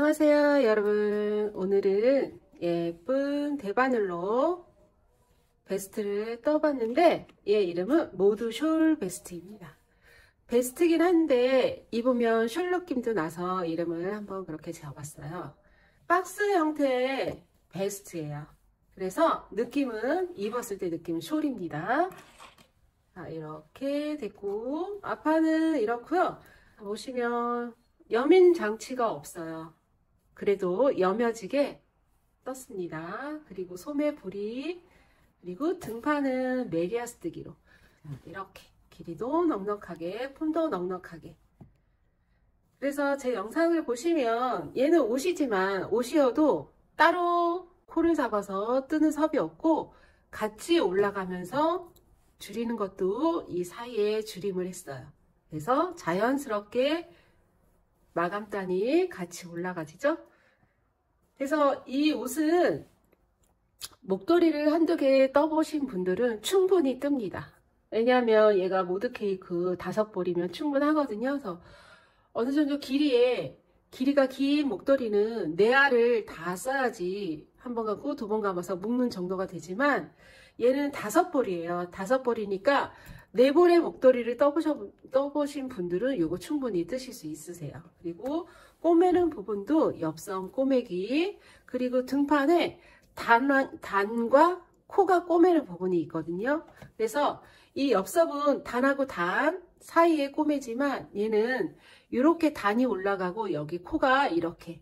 안녕하세요 여러분. 오늘은 예쁜 대바늘로 베스트를 떠봤는데 얘 이름은 모두 숄 베스트입니다. 베스트긴 한데 입으면 숄 느낌도 나서 이름을 한번 그렇게 지어봤어요. 박스 형태의 베스트예요. 그래서 느낌은 입었을 때 느낌은 숄입니다. 자, 이렇게 됐고 앞판은 이렇고요. 보시면 여민 장치가 없어요. 그래도 여며지게 떴습니다. 그리고 소매 부리, 그리고 등판은 메리아스뜨기로 이렇게 길이도 넉넉하게, 폼도 넉넉하게. 그래서 제 영상을 보시면 얘는 옷이지만 옷이어도 따로 코를 잡아서 뜨는 섭이 없고 같이 올라가면서 줄이는 것도 이 사이에 줄임을 했어요. 그래서 자연스럽게 마감단이 같이 올라가지죠. 그래서 이 옷은 목도리를 한두 개 떠보신 분들은 충분히 뜹니다. 왜냐하면 얘가 모드 케이크 5볼이면 충분하거든요. 그래서 어느 정도 길이가 긴 목도리는 4알을 다 써야지 한 번 감고 2번 감아서 묶는 정도가 되지만 얘는 5볼이에요. 5볼이니까 4볼의 목도리를 떠보신 분들은 이거 충분히 뜨실 수 있으세요. 그리고 꼬매는 부분도 옆섬 꼬매기, 그리고 등판에 단과 코가 꼬매는 부분이 있거든요. 그래서 이 옆섬은 단하고 단 사이에 꼬매지만 얘는 이렇게 단이 올라가고 여기 코가 이렇게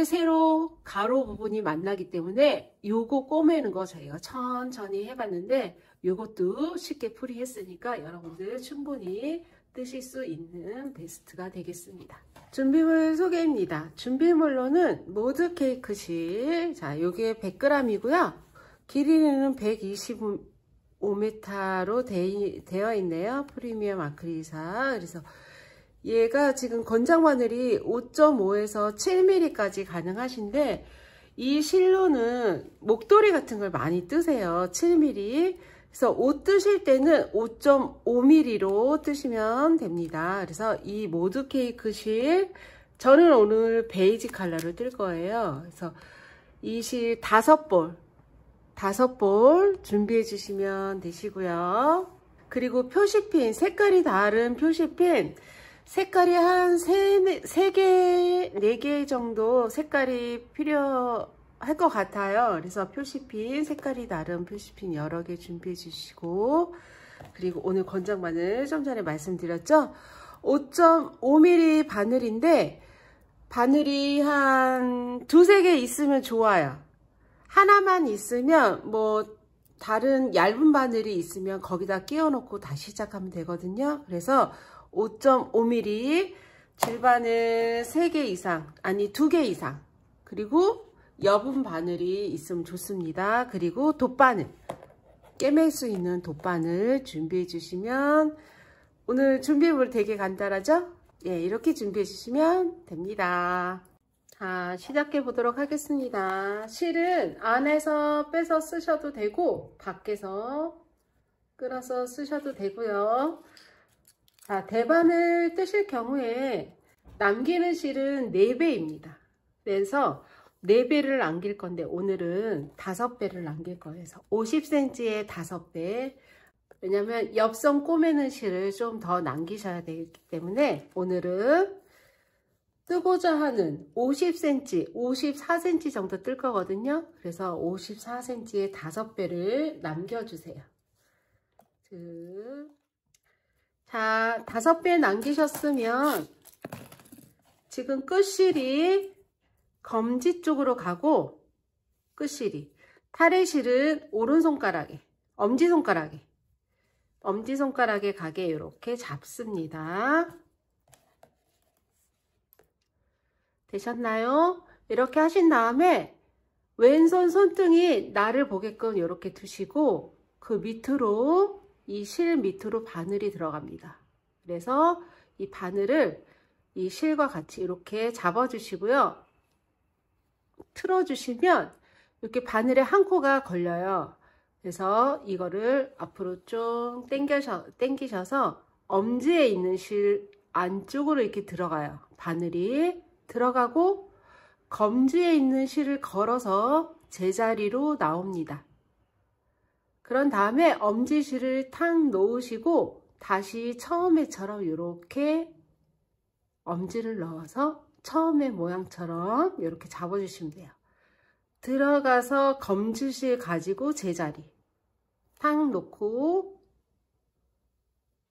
세로 가로 부분이 만나기 때문에 요거 꼬매는 거 저희가 천천히 해봤는데 요것도 쉽게 풀이했으니까 여러분들 충분히 뜨실 수 있는 베스트가 되겠습니다. 준비물 소개입니다. 준비물로는 모드 케이크실, 자 요게 100g이고요. 길이는 125m로 되어 있네요. 프리미엄 아크릴사. 그래서 얘가 지금 권장 바늘이 5.5에서 7mm까지 가능하신데 이 실로는 목도리 같은 걸 많이 뜨세요. 7mm. 그래서 옷 뜨실 때는 5.5mm로 뜨시면 됩니다. 그래서 이 모드 케이크 실, 저는 오늘 베이지 컬러를 뜰 거예요. 그래서 이 실 5볼 준비해 주시면 되시고요. 그리고 표시핀, 색깔이 다른 표시핀, 색깔이 한 3개, 4개 정도 색깔이 필요할 것 같아요. 그래서 표시핀, 색깔이 다른 표시핀 여러 개 준비해 주시고, 그리고 오늘 권장 바늘 좀 전에 말씀드렸죠? 5.5mm 바늘인데, 바늘이 한 2-3개 있으면 좋아요. 하나만 있으면 다른 얇은 바늘이 있으면 거기다 끼워 놓고 다시 시작하면 되거든요. 그래서 5.5mm 줄바늘 3개 이상, 아니 2개 이상, 그리고 여분 바늘이 있으면 좋습니다. 그리고 돗바늘, 꿰맬 수 있는 돗바늘 준비해 주시면, 오늘 준비물 되게 간단하죠? 예, 이렇게 준비해 주시면 됩니다. 자, 시작해 보도록 하겠습니다. 실은 안에서 빼서 쓰셔도 되고 밖에서 끌어서 쓰셔도 되고요. 자, 대바늘 뜨실 경우에 남기는 실은 4배입니다. 그래서 4배를 남길 건데 오늘은 5배를 남길 거예요. 그래서 50cm에 5배. 왜냐면 옆선 꼬매는 실을 좀 더 남기셔야 되기 때문에 오늘은 뜨고자 하는 50cm, 54cm 정도 뜰 거거든요. 그래서 54cm에 5배를 남겨주세요. 자, 5배 남기셨으면 지금 끝실이 검지 쪽으로 가고 끝실이 타래실은 오른손가락에, 엄지손가락에 가게 이렇게 잡습니다. 되셨나요? 이렇게 하신 다음에 왼손 손등이 나를 보게끔 이렇게 두시고 그 밑으로, 이 실 밑으로 바늘이 들어갑니다. 그래서 이 바늘을 이 실과 같이 이렇게 잡아주시고요. 틀어주시면 이렇게 바늘에 한 코가 걸려요. 그래서 이거를 앞으로 좀 당기셔서 엄지에 있는 실 안쪽으로 이렇게 들어가요. 바늘이 들어가고 검지에 있는 실을 걸어서 제자리로 나옵니다. 그런 다음에 엄지실을 탁 놓으시고 다시 처음에처럼 이렇게 엄지를 넣어서 처음의 모양처럼 이렇게 잡아주시면 돼요. 들어가서 검지실 가지고 제자리 탁 놓고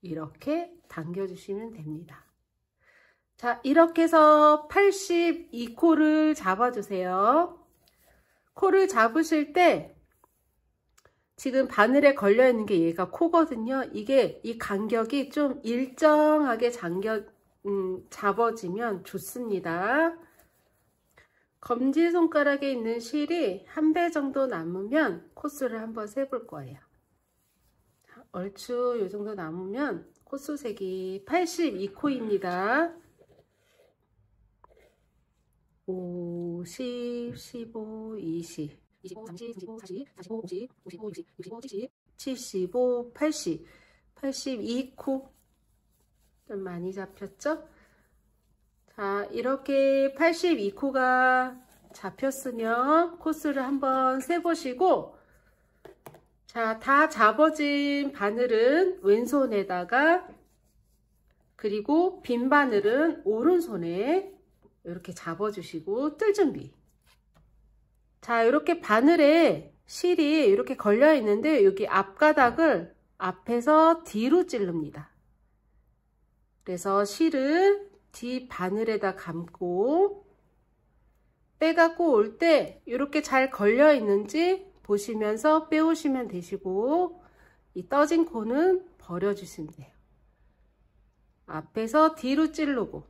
이렇게 당겨주시면 됩니다. 자, 이렇게 해서 82코를 잡아주세요. 코를 잡으실 때 지금 바늘에 걸려 있는 게 얘가 코거든요. 이게 이 간격이 좀 일정하게 잡아지면 좋습니다. 검지손가락에 있는 실이 한 배 정도 남으면 코수를 한번 세볼 거예요. 얼추 이 정도 남으면 코수 세기 82코입니다. 5, 10, 15, 20, 25, 30, 35, 40, 45, 50, 55, 60, 65, 70, 75, 80, 82코. 좀 많이 잡혔죠? 자, 이렇게 82코가 잡혔으면 코수를 한번 세보시고, 자, 다 잡아진 바늘은 왼손에다가, 그리고 빈 바늘은 오른손에 이렇게 잡아주시고 뜰 준비. 자, 이렇게 바늘에 실이 이렇게 걸려 있는데 여기 앞가닥을 앞에서 뒤로 찌릅니다. 그래서 실을 뒤 바늘에다 감고 빼갖고 올 때 이렇게 잘 걸려 있는지 보시면서 빼오시면 되시고, 이 떠진 코는 버려주시면 돼요. 앞에서 뒤로 찌르고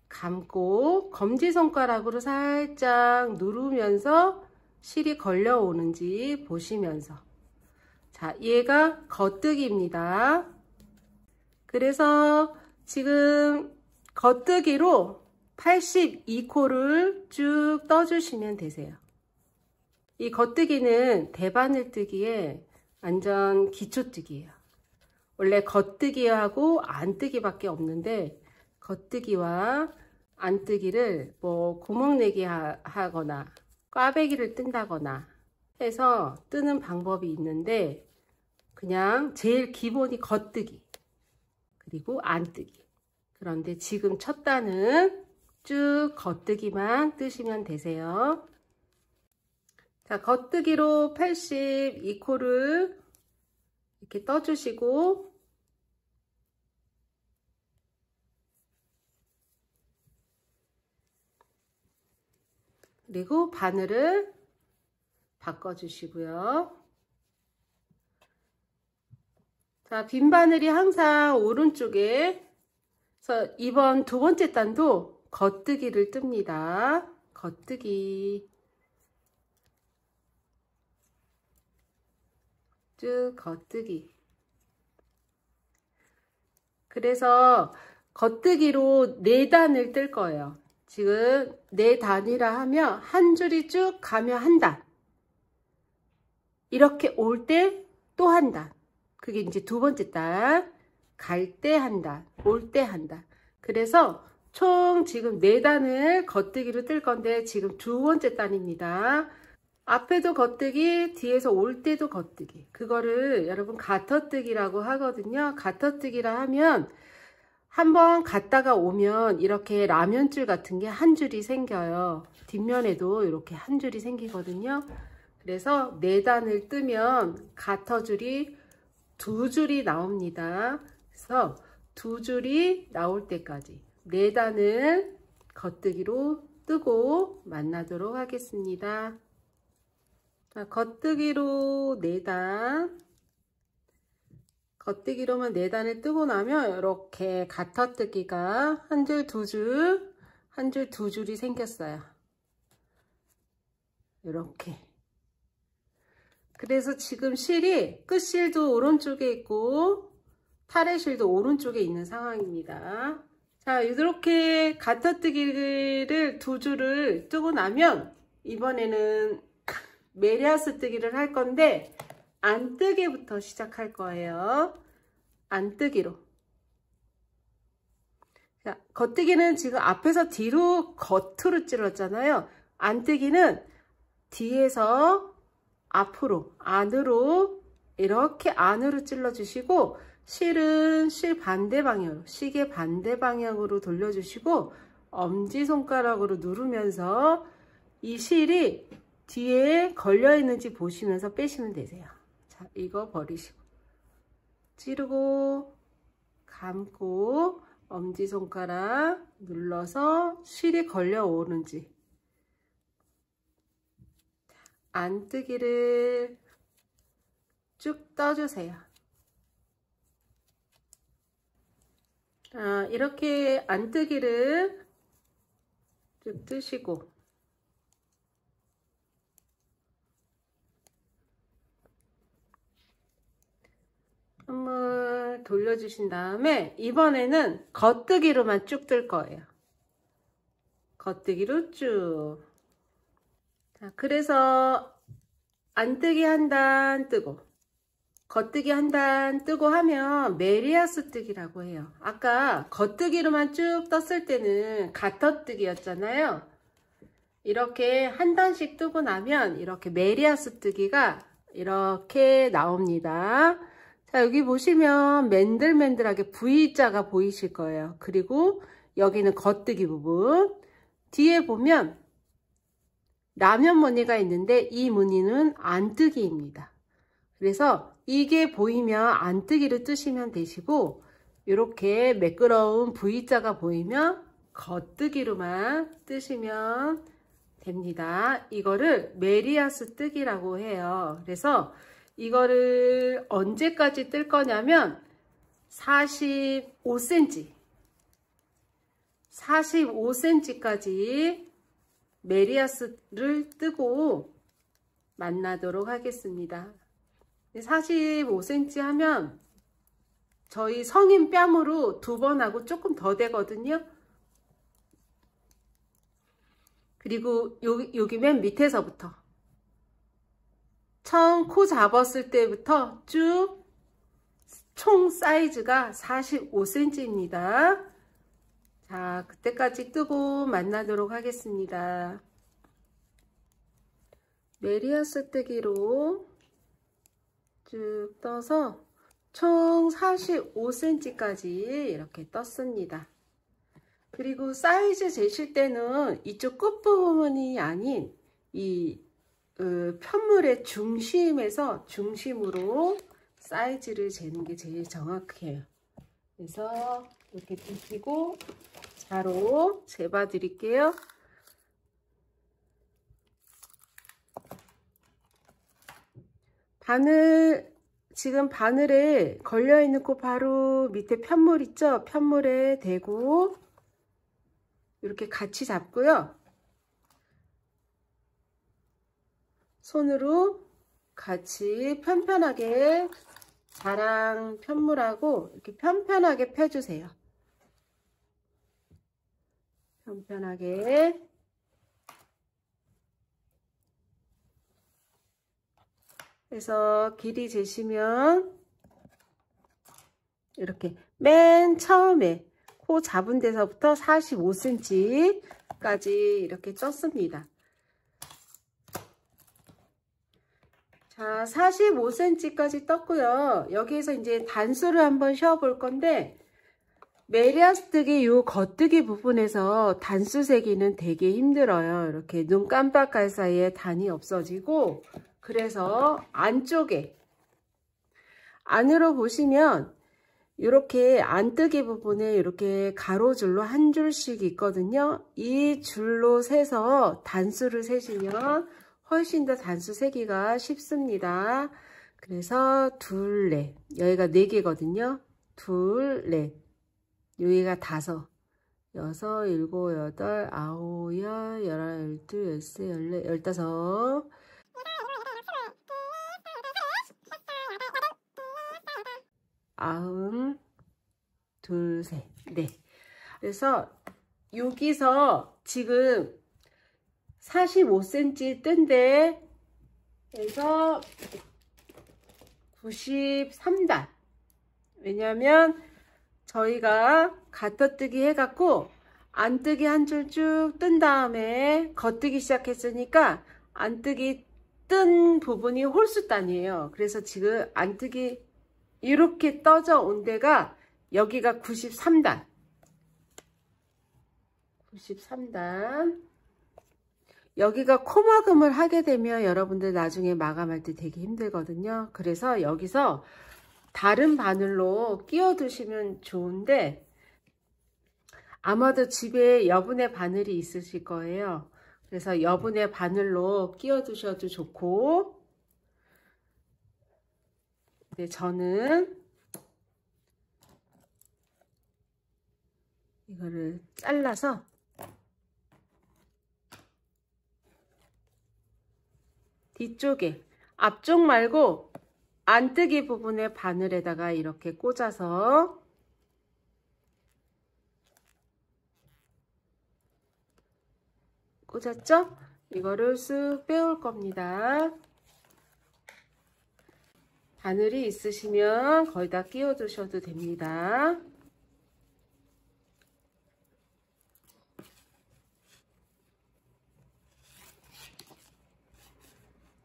감고 검지손가락으로 살짝 누르면서 실이 걸려오는지 보시면서, 자, 얘가 겉뜨기입니다. 그래서 지금 겉뜨기로 82코를 쭉 떠주시면 되세요. 이 겉뜨기는 대바늘뜨기의 완전 기초뜨기예요. 원래 겉뜨기하고 안뜨기밖에 없는데, 겉뜨기와 안뜨기를 뭐 구멍내기 하거나 꽈배기를 뜬다거나 해서 뜨는 방법이 있는데, 그냥 제일 기본이 겉뜨기 그리고 안뜨기. 그런데 지금 첫 단은 쭉 겉뜨기만 뜨시면 되세요. 자, 겉뜨기로 82코를 이렇게 떠주시고, 그리고 바늘을 바꿔주시고요. 자, 빈 바늘이 항상 오른쪽에, 그래서 이번 두 번째 단도 겉뜨기를 뜹니다. 겉뜨기. 쭉 겉뜨기. 그래서 겉뜨기로 4단을 뜰 거예요. 지금 4단이라 하면 한 줄이 쭉 가면 한 단, 이렇게 올 때 또 한 단, 그게 이제 두 번째 단, 갈 때 한 단, 올 때 한 단. 그래서 총 지금 4단을 겉뜨기로 뜰 건데 지금 두 번째 단입니다. 앞에도 겉뜨기, 뒤에서 올 때도 겉뜨기. 그거를 여러분 가터뜨기라고 하거든요. 가터뜨기라 하면 한번 갔다가 오면 이렇게 라면줄 같은 게 한 줄이 생겨요. 뒷면에도 이렇게 한 줄이 생기거든요. 그래서 4단을 뜨면 가터줄이 2줄이 나옵니다. 그래서 2줄이 나올 때까지 4단을 겉뜨기로 뜨고 만나도록 하겠습니다. 자, 겉뜨기로 4단. 겉뜨기로만 4단을 뜨고 나면 이렇게 가터뜨기가 한 줄, 2줄, 한 줄, 2줄이 생겼어요. 이렇게. 그래서 지금 실이 끝실도 오른쪽에 있고 타래실도 오른쪽에 있는 상황입니다. 자, 이렇게 가터뜨기를 2줄을 뜨고 나면 이번에는 메리아스 뜨기를 할 건데 안뜨기부터 시작할 거예요. 안뜨기로. 자, 겉뜨기는 지금 앞에서 뒤로 겉으로 찔렀잖아요. 안뜨기는 뒤에서 앞으로, 안으로 이렇게 안으로 찔러주시고 실은 실 반대 방향으로, 시계 반대 방향으로 돌려주시고 엄지손가락으로 누르면서 이 실이 뒤에 걸려 있는지 보시면서 빼시면 되세요. 자, 이거 버리시고 찌르고 감고 엄지손가락 눌러서 실이 걸려 오는지 안뜨기를 쭉 떠주세요. 자, 이렇게 안뜨기를 쭉 뜨시고 한번 돌려주신 다음에 이번에는 겉뜨기로만 쭉 뜰 거예요. 겉뜨기로 쭉. 자, 그래서 안뜨기 한 단 뜨고 겉뜨기 한 단 뜨고 하면 메리아스 뜨기라고 해요. 아까 겉뜨기로만 쭉 떴을 때는 가터뜨기였잖아요. 이렇게 한 단씩 뜨고 나면 이렇게 메리아스 뜨기가 이렇게 나옵니다. 자, 여기 보시면 맨들맨들하게 V자가 보이실 거예요. 그리고 여기는 겉뜨기 부분. 뒤에 보면 라면 무늬가 있는데 이 무늬는 안뜨기입니다. 그래서 이게 보이면 안뜨기를 뜨시면 되시고 이렇게 매끄러운 V자가 보이면 겉뜨기로만 뜨시면 됩니다. 이거를 메리아스 뜨기라고 해요. 그래서 이거를 언제까지 뜰 거냐면 45cm까지 메리아스를 뜨고 만나도록 하겠습니다. 45cm 하면 저희 성인 뺨으로 2번 하고 조금 더 되거든요. 그리고 여기 맨 밑에서부터 처음 코 잡았을 때부터 쭉 총 사이즈가 45cm입니다. 자, 그때까지 뜨고 만나도록 하겠습니다. 메리아스 뜨기로 쭉 떠서 총 45cm까지 이렇게 떴습니다. 그리고 사이즈 재실 때는 이쪽 끝부분이 아닌 이 편물의 중심으로 사이즈를 재는 게 제일 정확해요. 그래서 이렇게 드시고 자로 재봐 드릴게요. 지금 바늘에 걸려있는 코 바로 밑에 편물 있죠? 편물에 대고 이렇게 같이 잡고요. 손으로 같이 편편하게 자랑 편물하고 이렇게 편편하게 펴주세요. 편편하게. 그래서 길이 재시면 이렇게 맨 처음에 코 잡은 데서부터 45cm까지 이렇게 떴습니다. 자, 45cm까지 떴고요. 여기에서 이제 단수를 한번 쉬어볼 건데 메리아스 뜨기 요 겉뜨기 부분에서 단수 세기는 되게 힘들어요. 이렇게 눈 깜빡할 사이에 단이 없어지고 그래서 안쪽에 안으로 보시면 이렇게 안뜨기 부분에 이렇게 가로줄로 한 줄씩 있거든요. 이 줄로 세서 단수를 세시면 훨씬 더 단수 세기가 쉽습니다. 그래서 둘, 넷. 여기가 4개거든요. 둘, 넷. 여기가 5, 6, 7, 8, 9, 10, 11, 12, 13, 14, 15. 둘, 셋, 넷. 그래서 여기서 지금 45cm 뜬데 그래서 93단. 왜냐면 저희가 가터뜨기 해갖고 안뜨기 한 줄 쭉 뜬 다음에 겉뜨기 시작했으니까 안뜨기 뜬 부분이 홀수단이에요. 그래서 지금 안뜨기 이렇게 떠져 온 데가 여기가 93단. 93단. 여기가 코막음을 하게 되면 여러분들 나중에 마감할 때 되게 힘들거든요. 그래서 여기서 다른 바늘로 끼워 두시면 좋은데 아마도 집에 여분의 바늘이 있으실 거예요. 그래서 여분의 바늘로 끼워 두셔도 좋고, 근데 저는 이거를 잘라서 뒤쪽에, 앞쪽 말고 안뜨기 부분의 바늘에다가 이렇게 꽂아서 꽂았죠? 이거를 쓱 빼올 겁니다. 바늘이 있으시면 거의 다 끼워 두셔도 됩니다.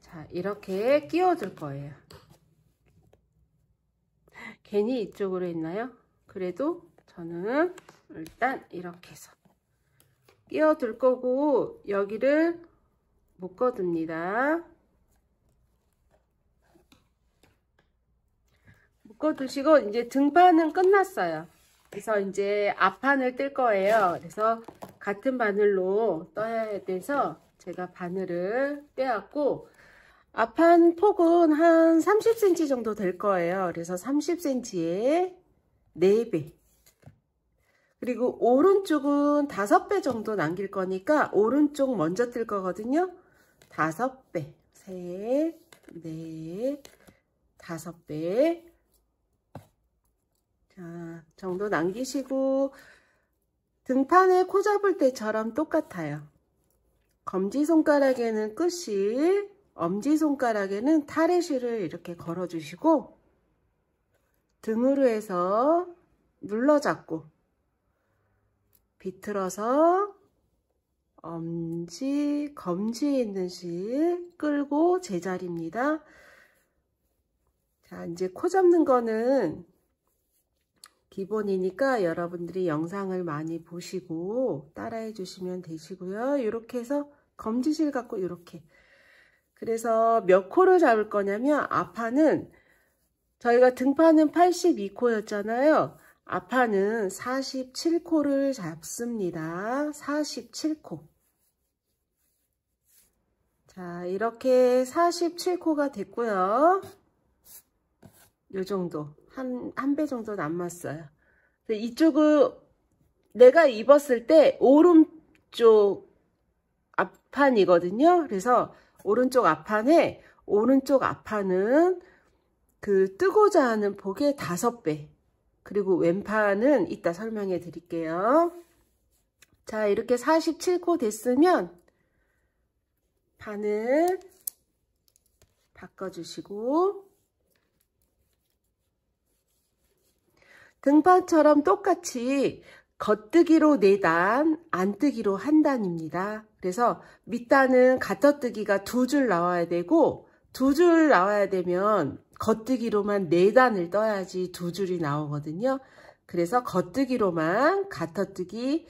자, 이렇게 끼워 둘 거예요. 괜히 이쪽으로 했나요? 그래도 저는 일단 이렇게 해서 끼워 둘 거고, 여기를 묶어 둡니다. 묶어 두시고 이제 등판은 끝났어요. 그래서 이제 앞판을 뜰 거예요. 그래서 같은 바늘로 떠야 돼서 제가 바늘을 떼었고, 앞판 폭은 한 30cm 정도 될 거예요. 그래서 30cm에 4배. 그리고 오른쪽은 5배 정도 남길 거니까 오른쪽 먼저 뜰 거거든요. 5배. 3, 4, 5배. 자, 정도 남기시고, 등판에 코 잡을 때처럼 똑같아요. 검지손가락에는 끝이, 엄지손가락에는 타레실을 이렇게 걸어주시고, 등으로 해서 눌러잡고, 비틀어서 엄지, 검지에 있는 실 끌고 제자리입니다. 자, 이제 코 잡는 거는 기본이니까 여러분들이 영상을 많이 보시고 따라해 주시면 되시고요. 이렇게 해서 검지실 갖고 이렇게. 그래서 몇 코를 잡을 거냐면 앞판은 저희가 등판은 82코였잖아요. 앞판은 47코를 잡습니다. 47코. 자, 이렇게 47코가 됐고요. 요 정도. 한 배 정도 남았어요. 이쪽은 내가 입었을 때 오른쪽 앞판이거든요. 그래서 오른쪽 앞판에, 오른쪽 앞판은 그 뜨고자 하는 폭의 5배. 그리고 왼판은 이따 설명해 드릴게요. 자, 이렇게 47코 됐으면 판을 바꿔주시고, 등판처럼 똑같이 겉뜨기로 4단, 안뜨기로 1단입니다. 그래서 밑단은 가터뜨기가 2줄 나와야 되고, 2줄 나와야 되면 겉뜨기로만 4단을 떠야지 2줄이 나오거든요. 그래서 겉뜨기로만 가터뜨기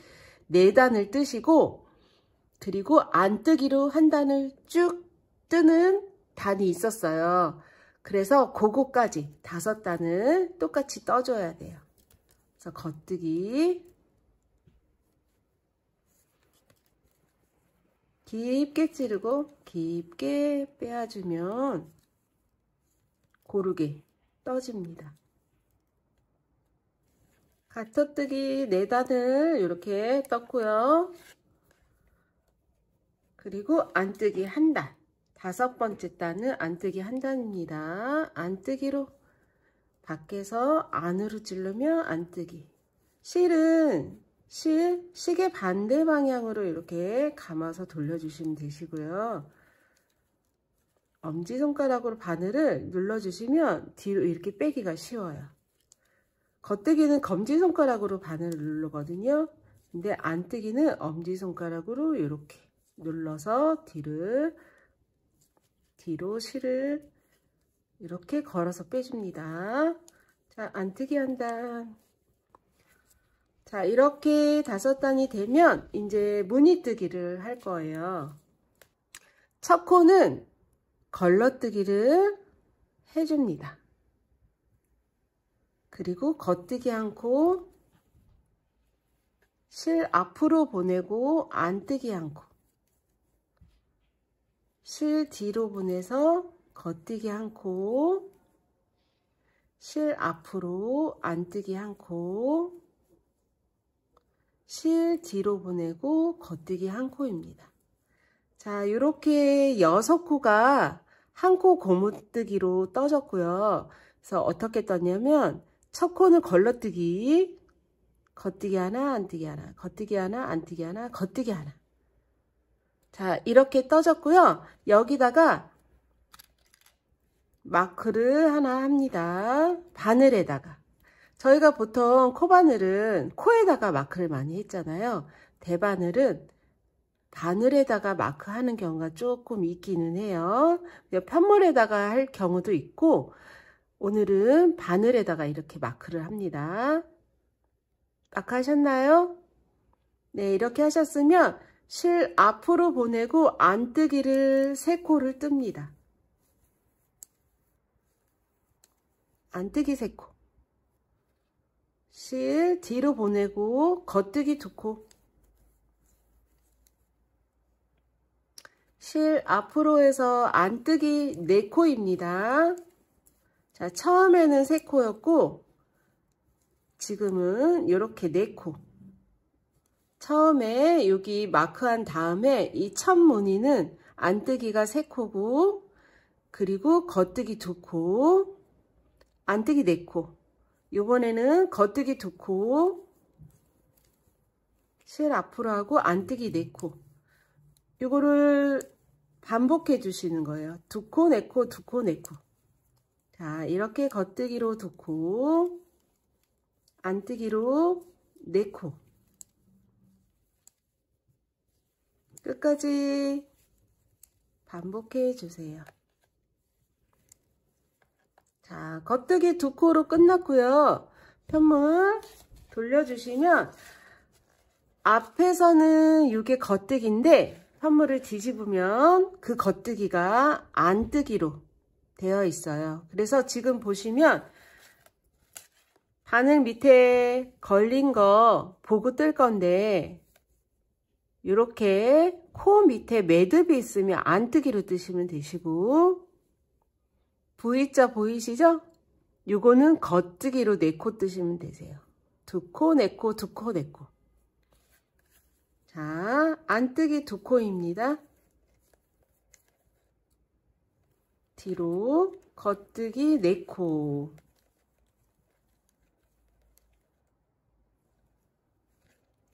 4단을 뜨시고, 그리고 안뜨기로 1단을 쭉 뜨는 단이 있었어요. 그래서 그거까지 5단을 똑같이 떠줘야 돼요. 그래서 겉뜨기 깊게 찌르고 깊게 빼야주면 고르게 떠집니다. 가터뜨기 4단을 이렇게 떴고요. 그리고 안뜨기 1단. 5번째 단은 안뜨기 1단입니다. 안뜨기로 밖에서 안으로 찌르면 안뜨기. 실은 시계 반대 방향으로 이렇게 감아서 돌려주시면 되시고요. 엄지손가락으로 바늘을 눌러주시면 뒤로 이렇게 빼기가 쉬워요. 겉뜨기는 검지손가락으로 바늘을 누르거든요. 근데 안뜨기는 엄지손가락으로 이렇게 눌러서 뒤로 실을 이렇게 걸어서 빼줍니다. 자, 안뜨기 한 단. 자, 이렇게 5단이 되면 이제 무늬뜨기를 할 거예요. 첫 코는 걸러뜨기를 해줍니다. 그리고 겉뜨기 한 코, 실 앞으로 보내고 안뜨기 한 코, 실 뒤로 보내서 겉뜨기 한 코, 실 앞으로 안뜨기 한 코, 실 뒤로 보내고 겉뜨기 한 코입니다. 자, 이렇게 6코가 한 코 고무뜨기로 떠졌고요. 그래서 어떻게 떴냐면 첫 코는 걸러뜨기, 겉뜨기 하나, 안뜨기 하나, 겉뜨기 하나, 안뜨기 하나, 겉뜨기 하나. 자, 이렇게 떠졌고요. 여기다가 마크를 하나 합니다. 바늘에다가. 저희가 보통 코바늘은 코에다가 마크를 많이 했잖아요. 대바늘은 바늘에다가 마크하는 경우가 조금 있기는 해요. 편물에다가 할 경우도 있고 오늘은 바늘에다가 이렇게 마크를 합니다. 마크하셨나요? 네, 이렇게 하셨으면 실 앞으로 보내고 안뜨기를 3코를 뜹니다. 안뜨기 3코. 실 뒤로 보내고 겉뜨기 2코. 실 앞으로 해서 안뜨기 4코입니다. 자, 처음에는 3코였고 지금은 이렇게 4코. 처음에 여기 마크한 다음에 이 첫 무늬는 안뜨기가 3코고 그리고 겉뜨기 2코, 안뜨기 4코. 이번에는 겉뜨기 2코, 실 앞으로 하고 안뜨기 4코. 이거를 반복해 주시는 거예요. 2코, 4코, 2코, 4코. 자, 이렇게 겉뜨기로 2코, 안뜨기로 4코. 끝까지 반복해 주세요. 자, 겉뜨기 2코로 끝났고요. 편물 돌려주시면 앞에서는 이게 겉뜨기인데 편물을 뒤집으면 그 겉뜨기가 안뜨기로 되어 있어요. 그래서 지금 보시면 바늘 밑에 걸린 거 보고 뜰 건데 이렇게 코 밑에 매듭이 있으면 안뜨기로 뜨시면 되시고 V자 보이시죠? 요거는 겉뜨기로 4코 뜨시면 되세요. 2코, 4코, 2코, 4코. 자, 안뜨기 2코입니다. 뒤로 겉뜨기 4코.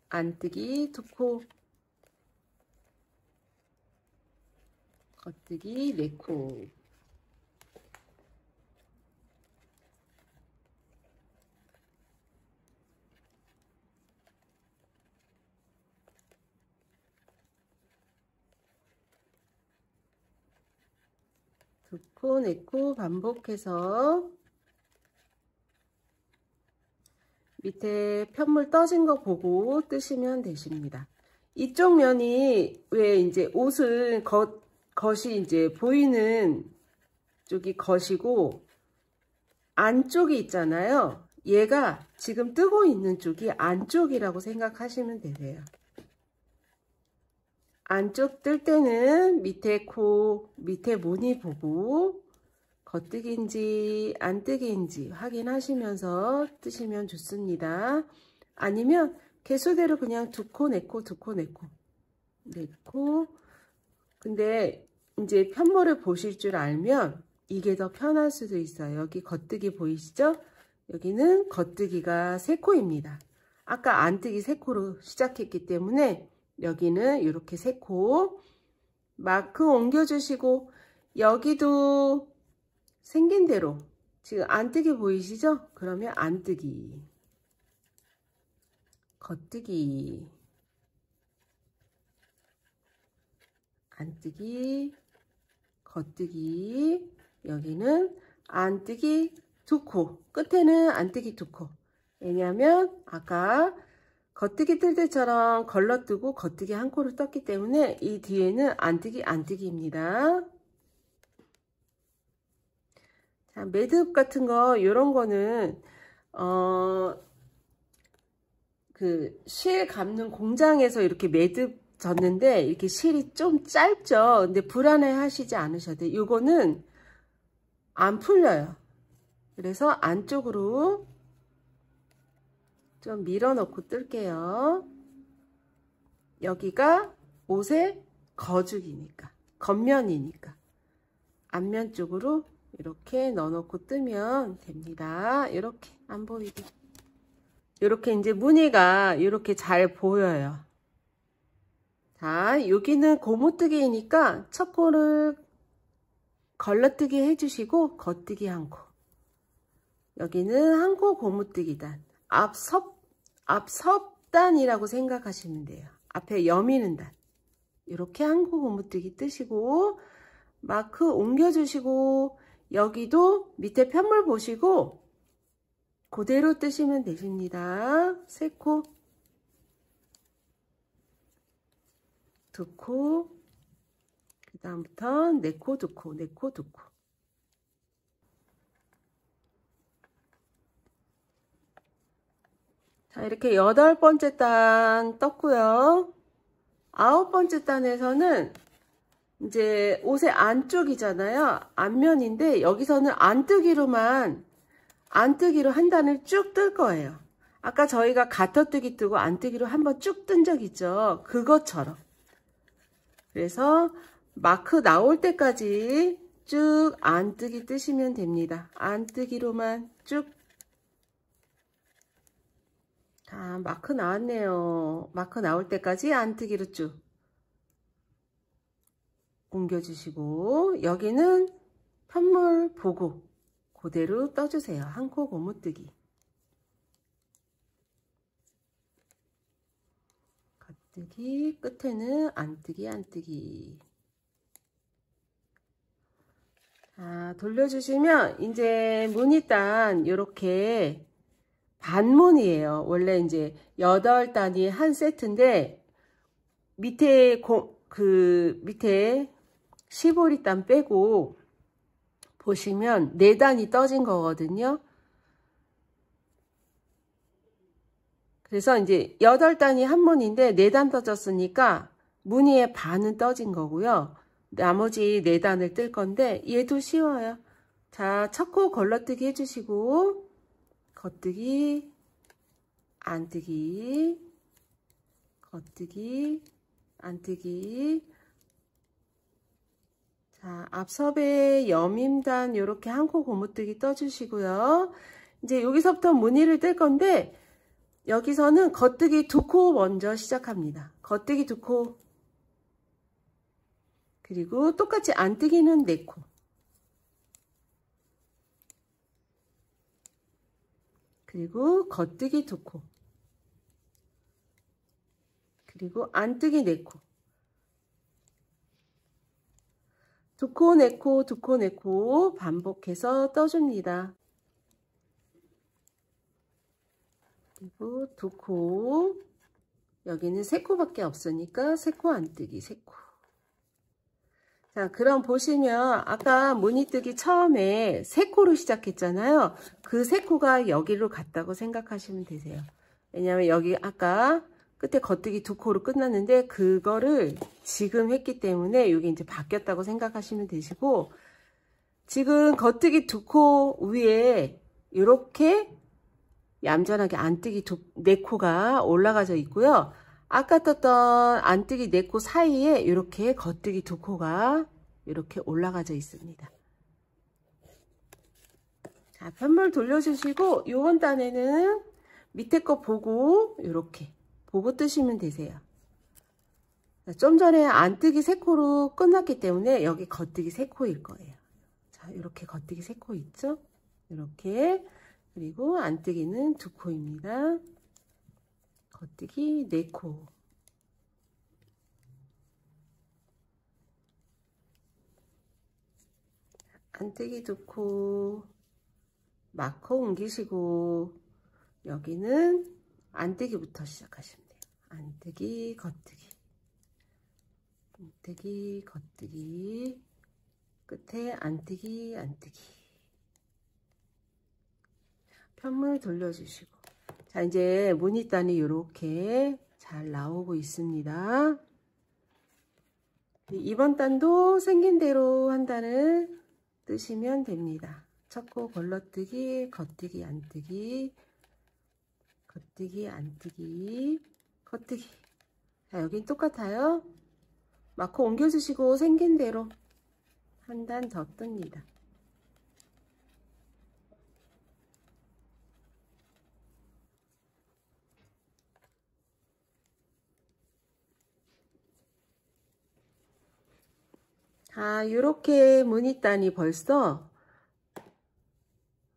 안뜨기 2코. 겉뜨기 4코. 두 코, 4코 반복해서 밑에 편물 떠진 거 보고 뜨시면 되십니다. 이쪽 면이 왜 이제 옷은 겉이 이제 보이는 쪽이 겉이고 안쪽이 있잖아요. 얘가 지금 뜨고 있는 쪽이 안쪽이라고 생각하시면 되세요. 안쪽 뜰 때는 밑에 코, 밑에 무늬 보고 겉뜨기인지 안뜨기인지 확인하시면서 뜨시면 좋습니다. 아니면 개수대로 그냥 2코, 4코, 2코, 4코, 4코. 근데 이제 편물을 보실 줄 알면 이게 더 편할 수도 있어요. 여기 겉뜨기 보이시죠? 여기는 겉뜨기가 3코입니다. 아까 안뜨기 3코로 시작했기 때문에 여기는 이렇게 3코 마크 옮겨주시고 여기도 생긴 대로 지금 안뜨기 보이시죠? 그러면 안뜨기, 겉뜨기, 안뜨기, 겉뜨기, 여기는 안뜨기 두 코, 끝에는 안뜨기 두 코. 왜냐하면 아까 겉뜨기 뜰 때처럼 걸러뜨고 겉뜨기 한 코를 떴기 때문에 이 뒤에는 안뜨기 안뜨기입니다. 자, 매듭 같은 거 이런 거는 그 실 감는 공장에서 이렇게 매듭 졌는데 이렇게 실이 좀 짧죠. 근데 불안해 하시지 않으셔도 돼요. 이거는 안 풀려요. 그래서 안쪽으로 좀 밀어 넣고 뜰게요. 여기가 옷의 거죽이니까, 겉면이니까 앞면 쪽으로 이렇게 넣어 놓고 뜨면 됩니다. 이렇게 안 보이게. 이렇게 이제 무늬가 이렇게 잘 보여요. 자, 여기는 고무뜨기이니까 첫 코를 걸러뜨기 해주시고 겉뜨기 한 코. 여기는 한 코 고무뜨기단. 앞섭단이라고 생각하시면 돼요. 앞에 여미는 단. 이렇게 한 코 고무뜨기 뜨시고 마크 옮겨주시고 여기도 밑에 편물 보시고 그대로 뜨시면 되십니다. 세 코, 두 코, 그 다음부터 네 코, 두 코, 네 코, 두 코. 자, 이렇게 8번째 단 떴고요. 9번째 단에서는 이제 옷의 안쪽이잖아요. 앞면인데 여기서는 안뜨기로 한 단을 쭉 뜰 거예요. 아까 저희가 가터뜨기 뜨고 안뜨기로 한번 쭉 뜬 적 있죠. 그것처럼. 그래서 마크 나올 때까지 쭉 안뜨기 뜨시면 됩니다. 안뜨기로만 쭉. 자, 마크 나왔네요. 마크 나올 때까지 안뜨기로 쭉 옮겨주시고 여기는 편물 보고 그대로 떠주세요. 한 코 고무뜨기. 겉뜨기, 끝에는 안뜨기, 안뜨기. 자, 돌려주시면 이제 무늬단 이렇게 반무늬예요. 원래 이제 8단이 한 세트인데 밑에 밑에 시보리단 빼고 보시면 4단이 떠진 거거든요. 그래서 이제 8단이 한 무늬인데 4단 떠졌으니까 무늬의 반은 떠진 거고요. 나머지 4단을 뜰 건데 얘도 쉬워요. 자, 첫 코 걸러뜨기 해주시고 겉뜨기, 안뜨기, 겉뜨기, 안뜨기. 자, 앞섭의 여밈단 이렇게 한 코 고무뜨기 떠주시고요. 이제 여기서부터 무늬를 뜰 건데 여기서는 겉뜨기 2코 먼저 시작합니다. 겉뜨기 2코. 그리고 똑같이 안뜨기는 4코. 그리고 겉뜨기 2코. 그리고 안뜨기 4코. 2코, 4코, 2코, 4코 반복해서 떠줍니다. 그리고 2코. 여기는 3코밖에 없으니까 3코 안뜨기, 3코. 자, 그럼 보시면 아까 무늬뜨기 처음에 3코로 시작했잖아요. 그 3코가 여기로 갔다고 생각하시면 되세요. 왜냐하면 여기 아까 끝에 겉뜨기 2코로 끝났는데 그거를 지금 했기 때문에 여기 이제 바뀌었다고 생각하시면 되시고, 지금 겉뜨기 2코 위에 이렇게 얌전하게 안뜨기 4코가 올라가져 있고요. 아까 떴던 안뜨기 4코 사이에 이렇게 겉뜨기 2코가 이렇게 올라가져 있습니다. 자, 편물 돌려주시고 요번 단에는 밑에 거 보고 이렇게 보고 뜨시면 되세요. 좀 전에 안뜨기 3코로 끝났기 때문에 여기 겉뜨기 3코일 거예요. 자, 이렇게 겉뜨기 3코 있죠? 이렇게. 그리고 안뜨기는 2코입니다. 겉뜨기 4코. 안뜨기 2코. 마커 옮기시고 여기는 안뜨기부터 시작하시면 돼요. 안뜨기, 겉뜨기. 안뜨기, 겉뜨기. 끝에 안뜨기, 안뜨기. 편물 돌려주시고. 자, 이제 무늬단이 이렇게 잘 나오고 있습니다. 이번 단도 생긴 대로 한 단을 뜨시면 됩니다. 첫 코 걸러뜨기, 겉뜨기, 안뜨기, 겉뜨기, 안뜨기, 겉뜨기. 자, 여긴 똑같아요. 마커 옮겨주시고 생긴 대로 한 단 더 뜹니다. 자, 이렇게 무늬단이 벌써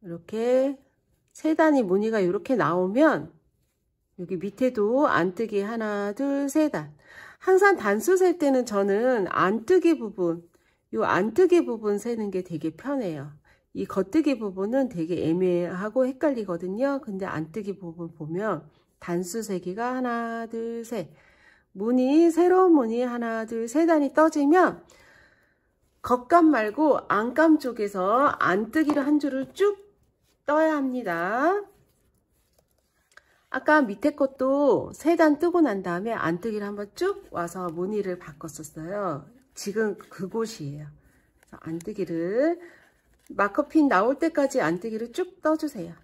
이렇게 세 단이 무늬가 이렇게 나오면 여기 밑에도 안뜨기 하나, 둘, 세 단. 항상 단수 셀 때는 저는 안뜨기 부분, 이 안뜨기 부분 세는 게 되게 편해요. 이 겉뜨기 부분은 되게 애매하고 헷갈리거든요. 근데 안뜨기 부분 보면 단수 세기가 하나, 둘, 셋. 무늬, 새로운 무늬 하나, 둘, 세 단이 떠지면 겉감 말고 안감 쪽에서 안뜨기를 한 줄을 쭉 떠야 합니다. 아까 밑에 것도 세 단 뜨고 난 다음에 안뜨기를 한번 쭉 와서 무늬를 바꿨었어요. 지금 그곳이에요. 그래서 안뜨기를 마커핀 나올 때까지 안뜨기를 쭉 떠주세요.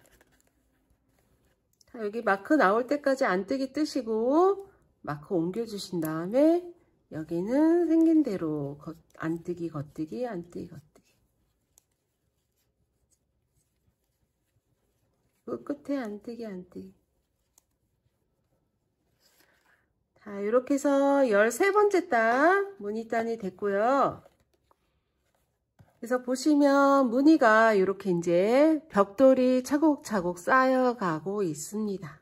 자, 여기 마크 나올 때까지 안뜨기 뜨시고 마커 옮겨주신 다음에 여기는 생긴 대로 안뜨기, 겉뜨기, 안뜨기, 겉뜨기. 그 끝에 안뜨기, 안뜨기. 자, 이렇게 해서 13번째 단 무늬단이 됐고요. 그래서 보시면 무늬가 이렇게 이제 벽돌이 차곡차곡 쌓여가고 있습니다.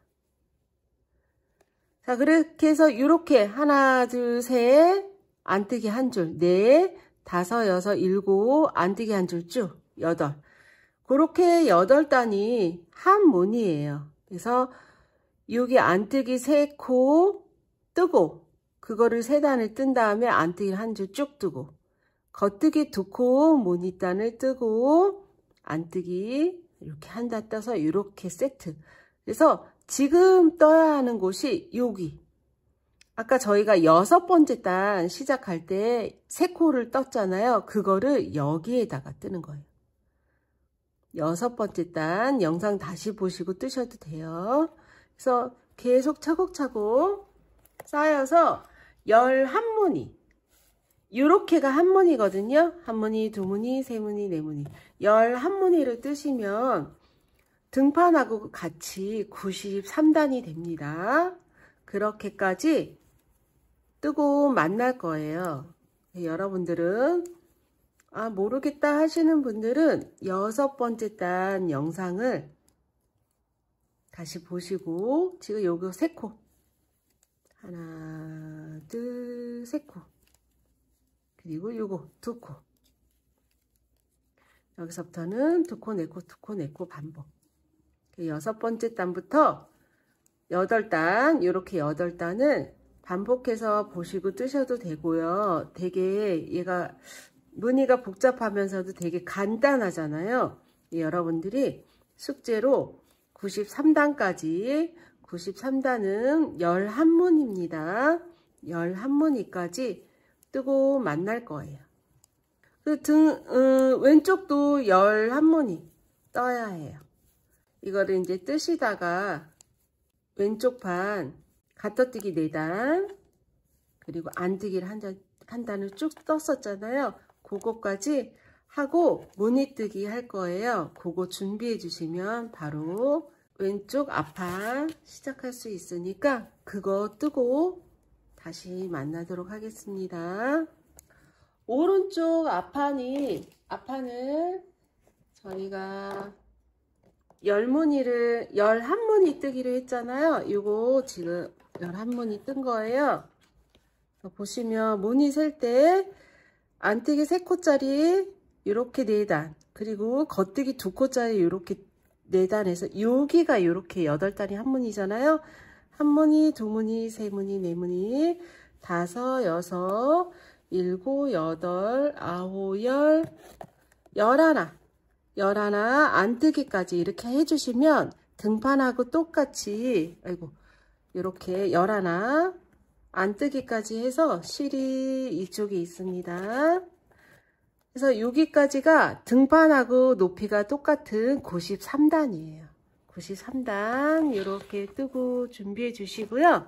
자, 그렇게 해서 이렇게 하나, 둘, 셋, 안뜨기 한 줄, 넷, 다섯, 여섯, 일곱, 안뜨기 한 줄 쭉, 8. 그렇게 8단이 한 무늬예요. 그래서 여기 안뜨기 3코 뜨고 그거를 3단을 뜬 다음에 안뜨기 한 줄 쭉 뜨고 겉뜨기 2코 무늬단을 뜨고 안뜨기 이렇게 한 단 떠서 이렇게 세트. 그래서 지금 떠야 하는 곳이 여기. 아까 저희가 6번째 단 시작할 때 3코를 떴잖아요. 그거를 여기에다가 뜨는 거예요. 6번째 단 영상 다시 보시고 뜨셔도 돼요. 그래서 계속 차곡차곡 쌓여서 11무늬. 요렇게가 한 무늬거든요. 한 무늬, 두 무늬, 세 무늬, 네 무늬. 11무늬를 뜨시면 등판하고 같이 93단이 됩니다. 그렇게까지 뜨고 만날 거예요. 여러분들은 모르겠다 하시는 분들은 6번째 단 영상을 다시 보시고 지금 요거 3코 하나 둘 3코 그리고 요거 2코 여기서부터는 2코 4코 2코 4코 반복 6번째 단부터 8단 이렇게 8단을 반복해서 보시고 뜨셔도 되고요. 되게 얘가 무늬가 복잡하면서도 되게 간단하잖아요. 여러분들이 숙제로 93단까지 93단은 11무늬입니다. 11무늬까지 뜨고 만날 거예요. 그 왼쪽도 11무늬 떠야 해요. 이거를 이제 뜨시다가 왼쪽 판 가터뜨기 4단 그리고 안뜨기를 한 단을 쭉 떴었잖아요. 그거까지 하고 무늬뜨기 할 거예요. 그거 준비해 주시면 바로 왼쪽 앞판 시작할 수 있으니까 그거 뜨고 다시 만나도록 하겠습니다. 오른쪽 앞판을 저희가 열무늬를 11무늬 뜨기로 했잖아요. 요거 지금 11무늬 뜬 거예요. 보시면 무늬 셀 때 안뜨기 3코짜리 이렇게 4단, 그리고 겉뜨기 2코짜리 이렇게 4단에서 여기가 이렇게 8단이 한 무늬잖아요. 한 무늬, 2무늬, 3무늬, 4무늬, 5, 6, 7, 8, 9, 10, 11 안뜨기까지 이렇게 해주시면 등판하고 똑같이, 아이고, 이렇게 11 안뜨기까지 해서 실이 이쪽에 있습니다. 그래서 여기까지가 등판하고 높이가 똑같은 93단이에요. 93단 이렇게 뜨고 준비해 주시고요.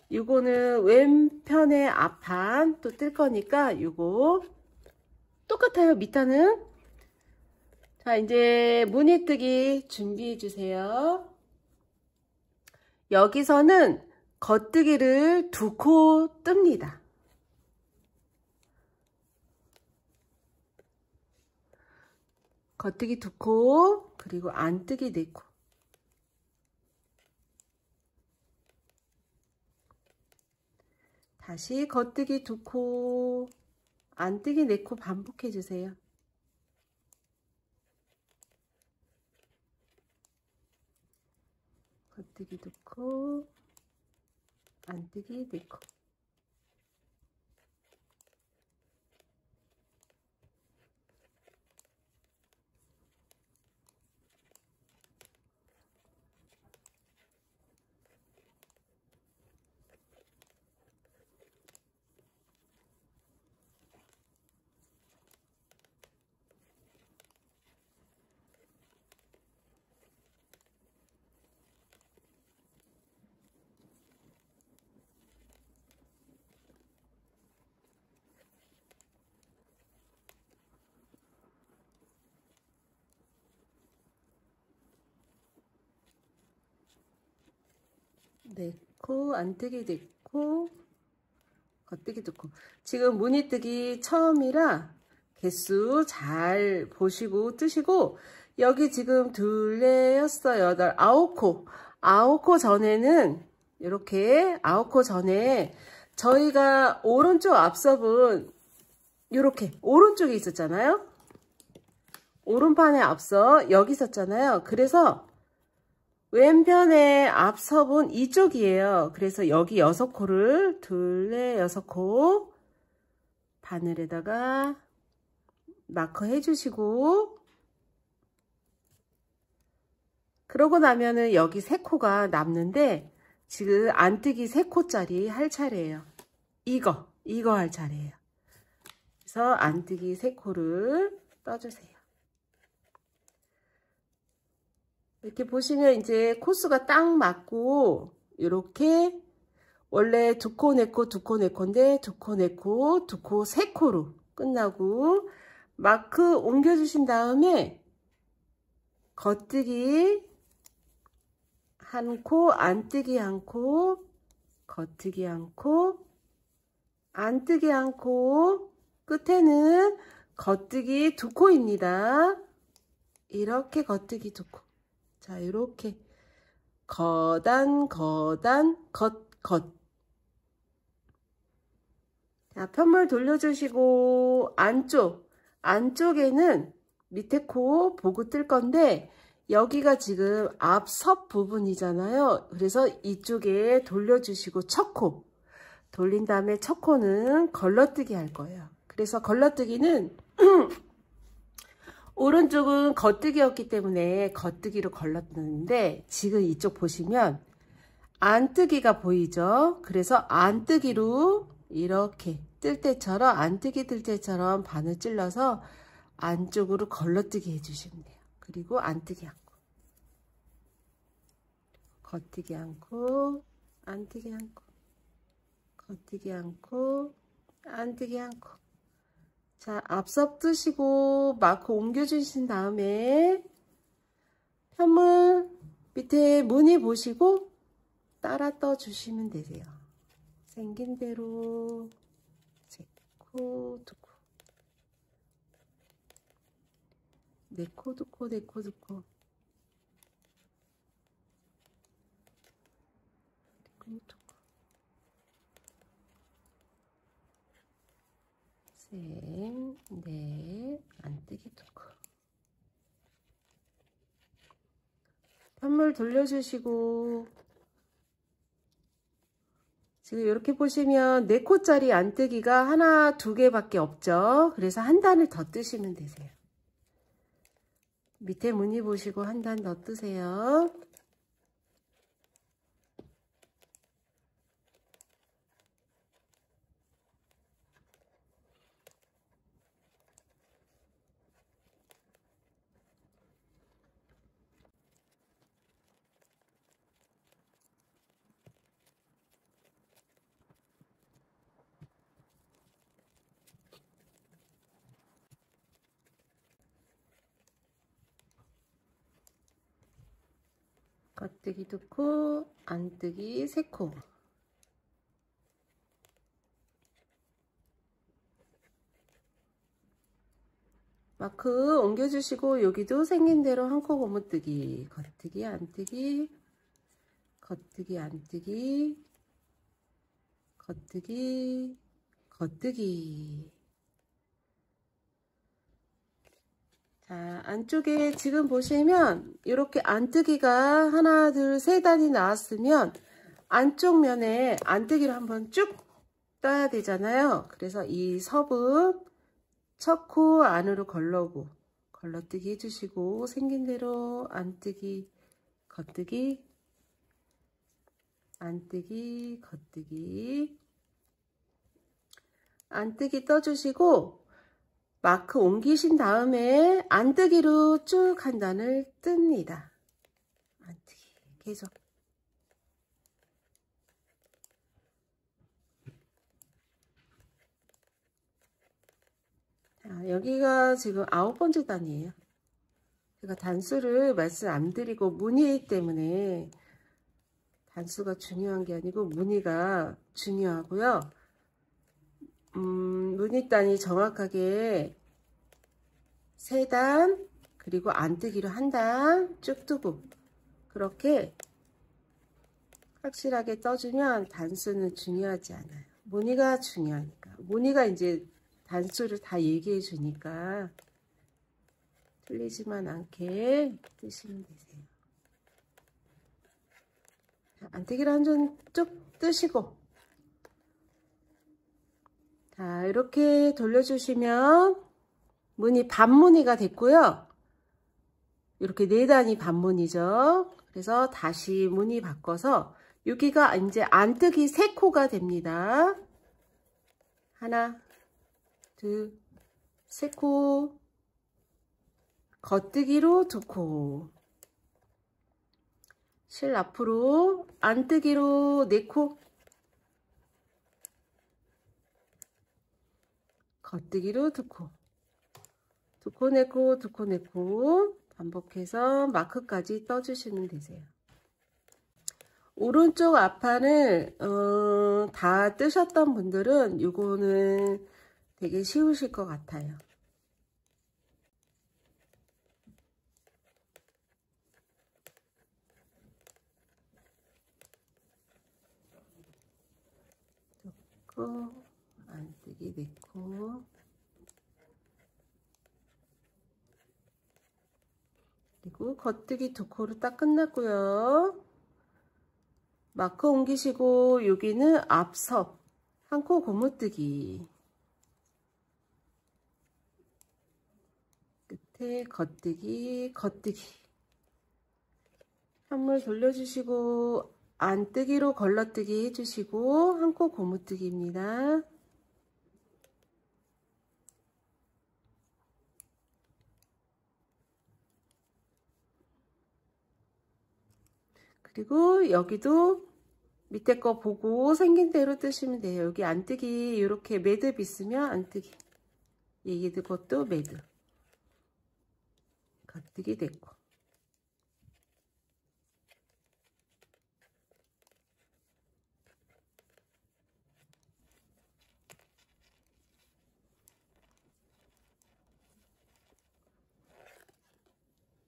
이거는 왼편의 앞판 또 뜰 거니까 이거 똑같아요. 밑단은. 자, 이제 무늬뜨기 준비해 주세요. 여기서는 겉뜨기를 2코 뜹니다. 겉뜨기 2코, 그리고 안뜨기 4코. 다시 겉뜨기 2코, 안뜨기 4코 반복해 주세요. 겉뜨기 2코, 안뜨기 4코. 네코, 안뜨기 4코, 겉뜨기 2코. 지금 무늬뜨기 처음이라 개수 잘 보시고 뜨시고, 여기 지금 2, 4, 6, 8, 9코. 9코 전에는 이렇게 9코 전에 저희가 오른쪽 앞섭은 이렇게 오른쪽에 있었잖아요. 오른판에 앞서 여기 있었잖아요. 그래서 왼편의 앞섭은 이쪽이에요. 그래서 여기 6코를 2, 4, 6코 바늘에다가 마커 해주시고, 그러고 나면은 여기 3코가 남는데 지금 안뜨기 3코짜리 할 차례예요. 이거 할 차례예요. 그래서 안뜨기 3코를 떠주세요. 이렇게 보시면 이제 코스가 딱 맞고, 이렇게 원래 2코, 4코, 2코, 4코인데 2코, 4코, 2코, 3코로 끝나고 마크 옮겨주신 다음에 겉뜨기 1코, 안뜨기 1코, 겉뜨기 1코, 안뜨기 1코, 끝에는 겉뜨기 2코입니다. 이렇게 겉뜨기 2코. 자, 이렇게 거단, 겉. 자, 편물 돌려주시고, 안쪽에는 밑에 코 보고 뜰 건데, 여기가 지금 앞섭 부분이잖아요. 그래서 이쪽에 돌려주시고, 첫 코. 돌린 다음에 첫 코는 걸러뜨기 할 거예요. 그래서 걸러뜨기는 오른쪽은 겉뜨기였기 때문에 겉뜨기로 걸렀는데, 지금 이쪽 보시면 안뜨기가 보이죠? 그래서 안뜨기로 이렇게 뜰 때처럼, 안뜨기 뜰 때처럼 바늘 찔러서 안쪽으로 걸러뜨기 해주시면 돼요. 그리고 안뜨기 않고, 겉뜨기 않고, 안뜨기 않고, 겉뜨기 않고, 안뜨기 않고. 자, 앞섭 뜨시고 마크 옮겨주신 다음에 편물 밑에 무늬 보시고 따라 떠주시면 되세요. 생긴 대로 3코, 2코, 4코, 2코, 4코, 2코. 두코. 셋, 넷, 안뜨기 두코. 판물 돌려주시고, 지금 이렇게 보시면 4코짜리 안뜨기가 하나, 2개밖에 없죠. 그래서 한 단을 더 뜨시면 되세요. 밑에 무늬 보시고 한 단 더 뜨세요. 겉뜨기 2코, 안뜨기 3코. 마크 옮겨주시고 여기도 생긴 대로 한 코 고무뜨기. 겉뜨기, 안뜨기, 겉뜨기, 안뜨기, 겉뜨기, 겉뜨기. 자, 안쪽에 지금 보시면 이렇게 안뜨기가 하나, 둘, 세 단이 나왔으면 안쪽 면에 안뜨기를 한번 쭉 떠야 되잖아요. 그래서 이 섭은 첫 코 안으로 걸러오고 걸러뜨기 해주시고 생긴 대로 안뜨기, 겉뜨기, 안뜨기, 겉뜨기, 안뜨기 떠주시고 마크 옮기신 다음에 안뜨기로 쭉 한 단을 뜹니다. 안뜨기 계속. 자, 여기가 지금 9번째 단이에요. 제가 단수를 말씀 안 드리고 무늬 때문에 단수가 중요한 게 아니고 무늬가 중요하고요. 무늬단이 정확하게 3단 그리고 안뜨기로 한 단 쭉 뜨고 그렇게 확실하게 떠주면 단수는 중요하지 않아요. 무늬가 중요하니까. 무늬가 이제 단수를 다 얘기해 주니까 틀리지만 않게 뜨시면 되세요. 안뜨기를 한 점 쭉 뜨시고 자, 이렇게 돌려주시면 무늬 반무늬가 됐고요. 이렇게 4단이 반무늬죠. 그래서 다시 무늬 바꿔서 여기가 이제 안뜨기 3코가 됩니다. 하나, 둘, 3코, 겉뜨기로 2코, 실 앞으로 안뜨기로 4코, 겉뜨기로 2코, 2코 내코, 2코 내코 반복해서 마크까지 떠주시면 되세요. 오른쪽 앞판을 다 뜨셨던 분들은 이거는 되게 쉬우실 것 같아요. 넣고 안뜨기 넣고 그리고 겉뜨기 2코로 딱 끝났고요. 마크 옮기시고 여기는 앞섭 1코 고무뜨기 끝에 겉뜨기 겉뜨기 한물 돌려주시고 안뜨기로 걸러뜨기 해주시고 1코 고무뜨기입니다. 그리고 여기도 밑에 거 보고 생긴 대로 뜨시면 돼요. 여기 안뜨기 이렇게 매듭 있으면 안뜨기 얘기들 것도 매듭 겉뜨기 됐고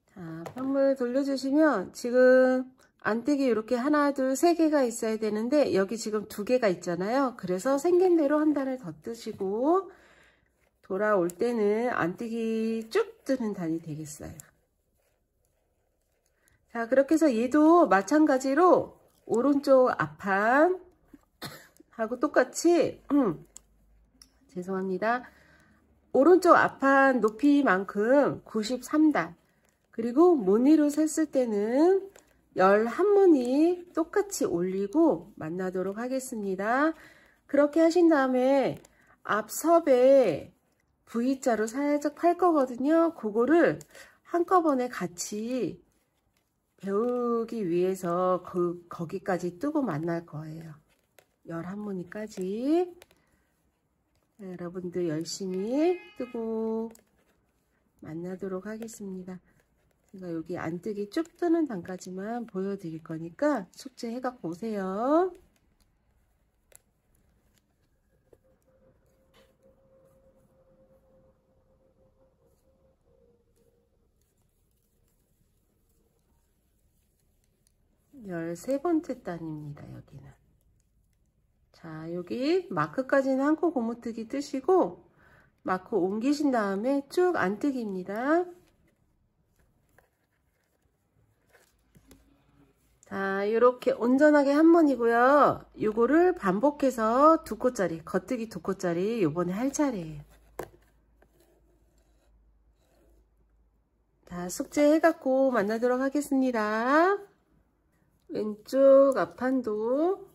자, 판물 돌려주시면 지금 안뜨기 이렇게 하나, 둘, 세 개가 있어야 되는데 여기 지금 2개가 있잖아요. 그래서 생긴 대로 한 단을 더 뜨시고 돌아올 때는 안뜨기 쭉 뜨는 단이 되겠어요. 자, 그렇게 해서 얘도 마찬가지로 오른쪽 앞판 하고 똑같이 죄송합니다. 오른쪽 앞판 높이만큼 93단 그리고 무늬로 셌을 때는 11무늬 똑같이 올리고 만나도록 하겠습니다. 그렇게 하신 다음에 앞섭에 V자로 살짝 팔 거거든요. 그거를 한꺼번에 같이 배우기 위해서 거기까지 뜨고 만날 거예요. 11무늬까지 여러분들 열심히 뜨고 만나도록 하겠습니다. 제가 여기 안뜨기 쭉 뜨는 단까지만 보여드릴 거니까 숙제 해갖고 오세요. 열세 번째 단입니다. 여기는. 자, 여기 마크까지는 한 코 고무뜨기 뜨시고 마크 옮기신 다음에 쭉 안뜨기입니다. 자, 이렇게 온전하게 한 번이고요. 요거를 반복해서 2코짜리, 겉뜨기 2코짜리 요번에 할 차례예요. 자, 숙제 해갖고 만나도록 하겠습니다. 왼쪽 앞판도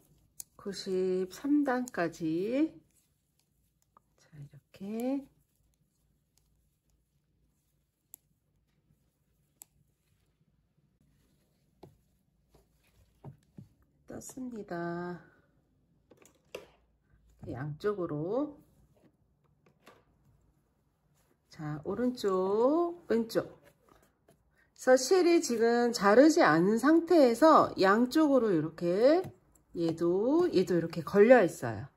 93단까지 자, 이렇게 떴습니다. 양쪽으로 자, 오른쪽 왼쪽 그래서 실이 지금 자르지 않은 상태에서 양쪽으로 이렇게 얘도 이렇게 걸려 있어요.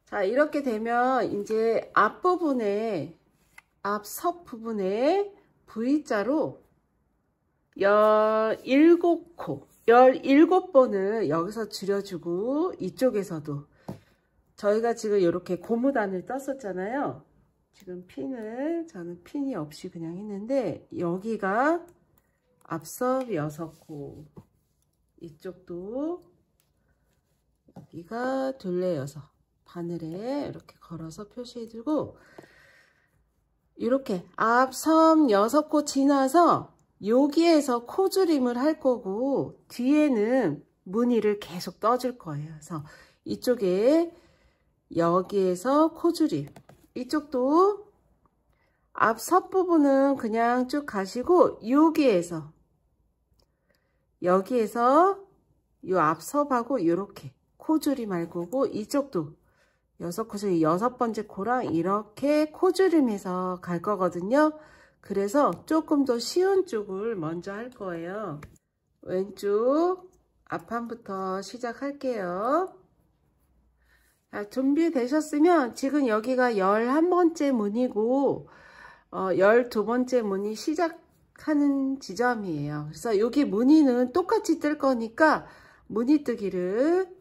자, 이렇게 되면 이제 앞부분에 앞섭 부분에 V자로 17코 17번을 여기서 줄여주고 이쪽에서도 저희가 지금 이렇게 고무단을 떴었잖아요. 지금 저는 핀이 없이 그냥 했는데 여기가 앞섭 6코 이쪽도 여기가 둘레 6 바늘에 이렇게 걸어서 표시해두고 이렇게 앞섭 6코 지나서 여기에서 코줄임을 할 거고 뒤에는 무늬를 계속 떠줄 거예요. 그래서 이쪽에 여기에서 코줄임 이쪽도 앞섭 부분은 그냥 쭉 가시고 여기에서 이 앞섭하고 이렇게 코줄임 할 거고 이쪽도 6코 중에 6번째 코랑 이렇게 코줄임해서 갈 거거든요. 그래서 조금 더 쉬운 쪽을 먼저 할 거예요. 왼쪽 앞판부터 시작할게요. 자, 준비되셨으면 지금 여기가 11번째 무늬고 12번째 무늬 시작하는 지점이에요. 그래서 여기 무늬는 똑같이 뜰 거니까 무늬 뜨기를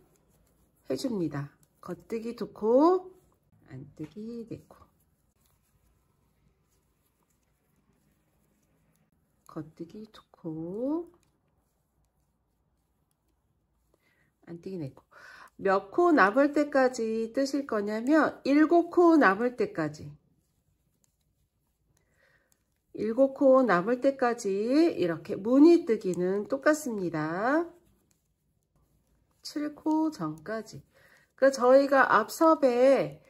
해줍니다. 겉뜨기 2코, 안뜨기 4코. 겉뜨기 2코, 안뜨기 4코. 몇 코 남을 때까지 뜨실 거냐면 7코 남을 때까지 7코 남을 때까지 이렇게 무늬 뜨기는 똑같습니다. 7코 전까지. 그러니까 저희가 앞섭에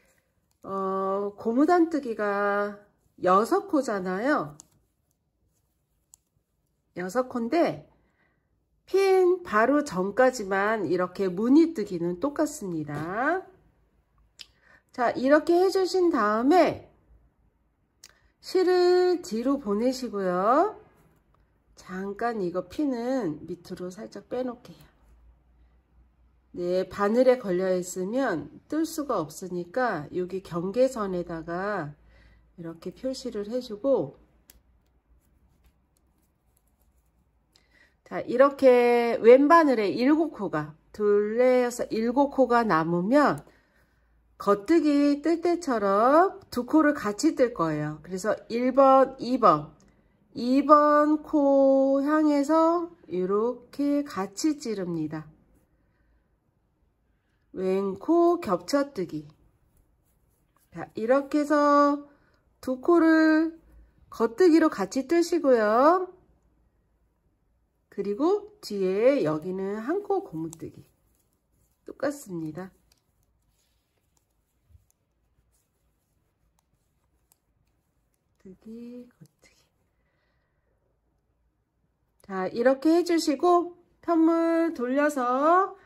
고무단 뜨기가 6코잖아요. 6코인데 핀 바로 전까지만 이렇게 무늬 뜨기는 똑같습니다. 자, 이렇게 해주신 다음에 실을 뒤로 보내시고요. 잠깐 이거 핀은 밑으로 살짝 빼놓게요. 네, 바늘에 걸려 있으면 뜰 수가 없으니까 여기 경계선에다가 이렇게 표시를 해주고 자, 이렇게 왼바늘에 7코가 둘, 넷, 여섯, 7코가 남으면 겉뜨기 뜰 때처럼 2코를 같이 뜰 거예요. 그래서 1번, 2번 코 향해서 이렇게 같이 찌릅니다. 왼코 겹쳐뜨기. 자, 이렇게 해서 2코를 겉뜨기로 같이 뜨시고요. 그리고 뒤에 여기는 한 코 고무뜨기. 똑같습니다. 뜨기, 겉뜨기. 자, 이렇게 해주시고 편물 돌려서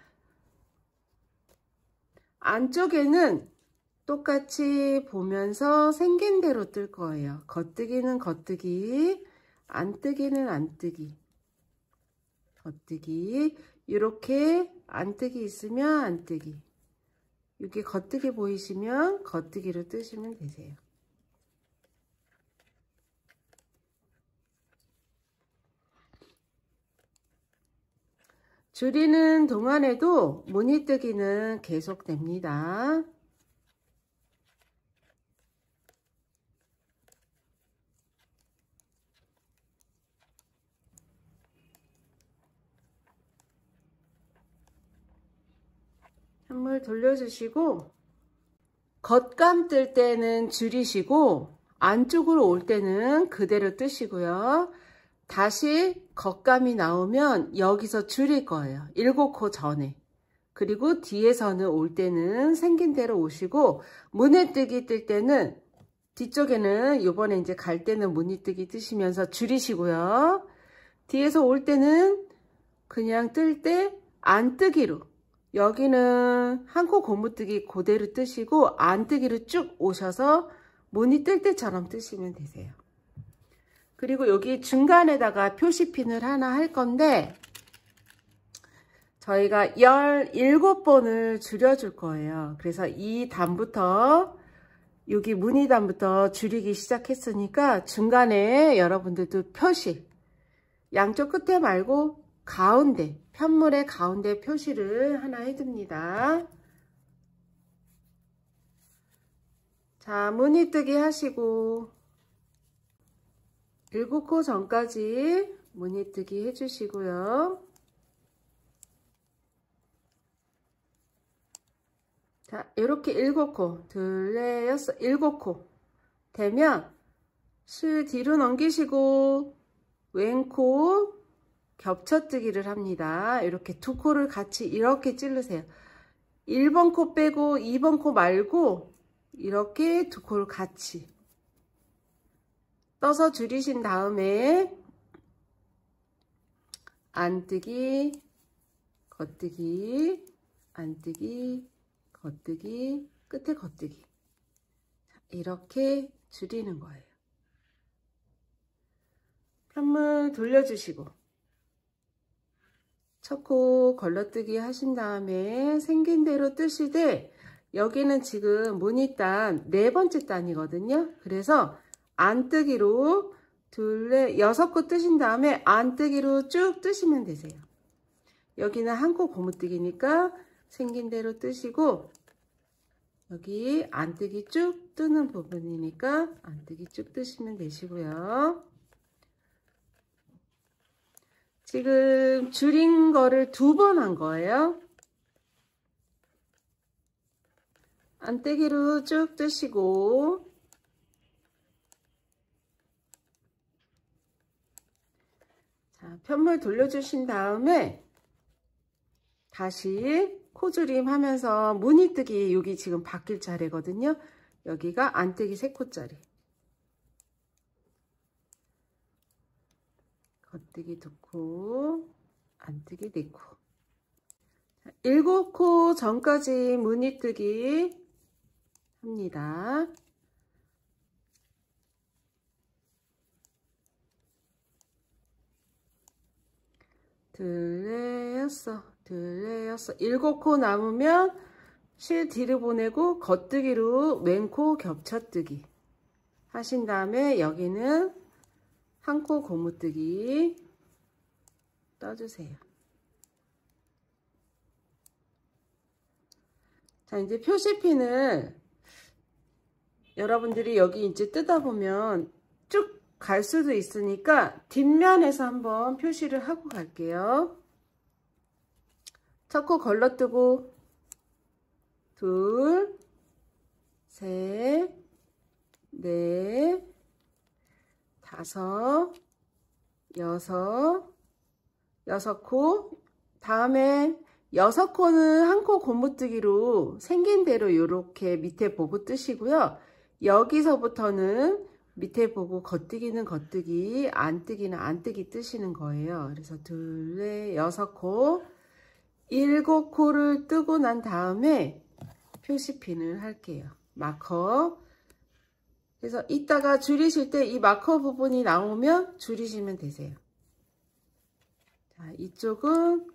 안쪽에는 똑같이 보면서 생긴 대로 뜰 거예요. 겉뜨기는 겉뜨기, 안뜨기는 안뜨기. 겉뜨기, 이렇게 안뜨기 있으면 안뜨기, 이게 겉뜨기 보이시면 겉뜨기로 뜨시면 되세요. 줄이는 동안에도 무늬뜨기는 계속됩니다. 한물 돌려주시고 겉감 뜰 때는 줄이시고 안쪽으로 올 때는 그대로 뜨시고요. 다시 겉감이 나오면 여기서 줄일 거예요. 7코 전에. 그리고 뒤에서는 올 때는 생긴 대로 오시고 무늬뜨기 뜰 때는 뒤쪽에는 이번에 이제 갈 때는 무늬뜨기 뜨시면서 줄이시고요. 뒤에서 올 때는 그냥 뜰 때 안뜨기로, 여기는 한 코 고무뜨기 그대로 뜨시고 안뜨기로 쭉 오셔서 무늬 뜰 때처럼 뜨시면 되세요. 그리고 여기 중간에다가 표시핀을 하나 할 건데 저희가 17번을 줄여줄 거예요. 그래서 이 단부터 여기 무늬단부터 줄이기 시작했으니까 중간에 여러분들도 표시, 양쪽 끝에 말고 가운데, 편물의 가운데 표시를 하나 해둡니다. 자, 무늬뜨기 하시고 7코 전까지 무늬뜨기 해주시고요. 자, 이렇게 7코, 둘, 넷, 여섯, 7코 되면 실 뒤로 넘기시고 왼코 겹쳐뜨기를 합니다. 이렇게 2코를 같이 이렇게 찌르세요. 1번 코 빼고 2번 코 말고 이렇게 2코를 같이 떠서 줄이신 다음에 안뜨기, 겉뜨기, 안뜨기, 겉뜨기, 끝에 겉뜨기. 이렇게 줄이는 거예요. 편물 돌려주시고 첫 코 걸러뜨기 하신 다음에 생긴 대로 뜨시되 여기는 지금 무늬단 4번째 단이거든요. 그래서 안뜨기로 둘, 넷, 6코 뜨신 다음에 안뜨기로 쭉 뜨시면 되세요. 여기는 한 코 고무뜨기니까 생긴 대로 뜨시고 여기 안뜨기 쭉 뜨는 부분이니까 안뜨기 쭉 뜨시면 되시고요. 지금 줄인 거를 2번 한 거예요. 안뜨기로 쭉 뜨시고 자, 편물 돌려주신 다음에 다시 코줄임 하면서 무늬뜨기 여기 지금 바뀔 차례거든요. 여기가 안뜨기 3코짜리, 겉뜨기 2코, 안뜨기 4코. 7코 전까지 무늬뜨기 합니다. 둘, 넷, 여섯, 둘, 넷, 여섯, 7코 남으면 실 뒤로 보내고 겉뜨기로 왼코 겹쳐뜨기 하신 다음에 여기는 한 코 고무뜨기, 떠주세요. 자, 이제 표시핀을 여러분들이 여기 이제 뜯어보면 쭉 갈 수도 있으니까 뒷면에서 한번 표시를 하고 갈게요. 첫 코 걸러뜨고 둘, 셋, 넷, 다섯, 여섯 코. 다음에 6코는 한 코 고무뜨기로 생긴 대로 이렇게 밑에 보고 뜨시고요. 여기서부터는 밑에 보고 겉뜨기는 겉뜨기, 안뜨기는 안뜨기 뜨시는 거예요. 그래서 둘, 넷, 6코, 7코를 뜨고 난 다음에 표시핀을 할게요. 마커. 그래서 이따가 줄이실 때 이 마커 부분이 나오면 줄이시면 되세요. 자, 이쪽은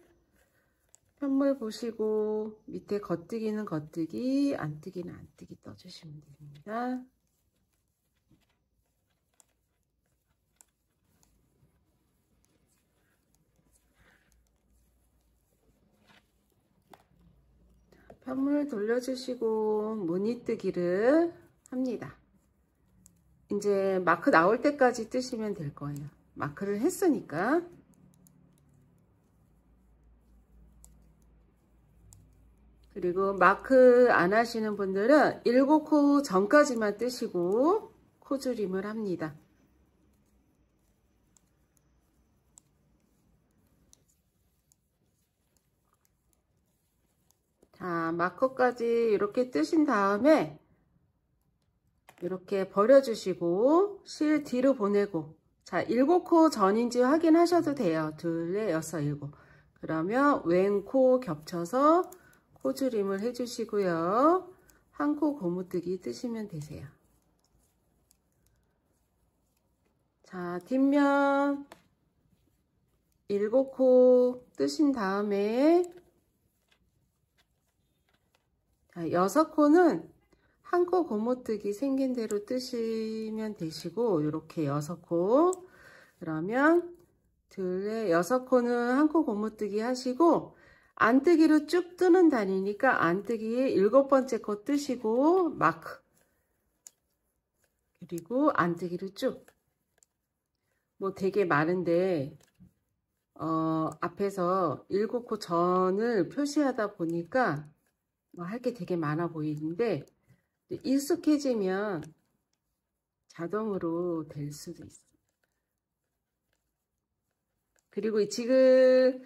편물 보시고 밑에 겉뜨기는 겉뜨기, 안뜨기는 안뜨기 떠주시면 됩니다. 편물 돌려주시고 무늬뜨기를 합니다. 이제 마크 나올 때까지 뜨시면 될 거예요. 마크를 했으니까. 그리고 마크 안 하시는 분들은 7코 전까지만 뜨시고 코줄임을 합니다. 자, 마커까지 이렇게 뜨신 다음에 이렇게 버려주시고 실 뒤로 보내고, 자, 7코 전인지 확인하셔도 돼요. 둘, 넷, 여섯, 7. 그러면 왼 코 겹쳐서 코줄임을 해주시고요. 한 코 고무뜨기 뜨시면 되세요. 자, 뒷면 7코 뜨신 다음에, 자, 6코는 한 코 고무뜨기 생긴 대로 뜨시면 되시고, 이렇게 6코. 그러면 둘, 넷, 6코는 한 코 고무뜨기 하시고, 안뜨기로 쭉 뜨는 단위니까 안뜨기 7번째 코 뜨시고 마크. 그리고 안뜨기로 쭉. 뭐 되게 많은데 앞에서 7코 전을 표시하다 보니까 뭐 할 게 되게 많아 보이는데 익숙해지면 자동으로 될 수도 있어요. 그리고 지금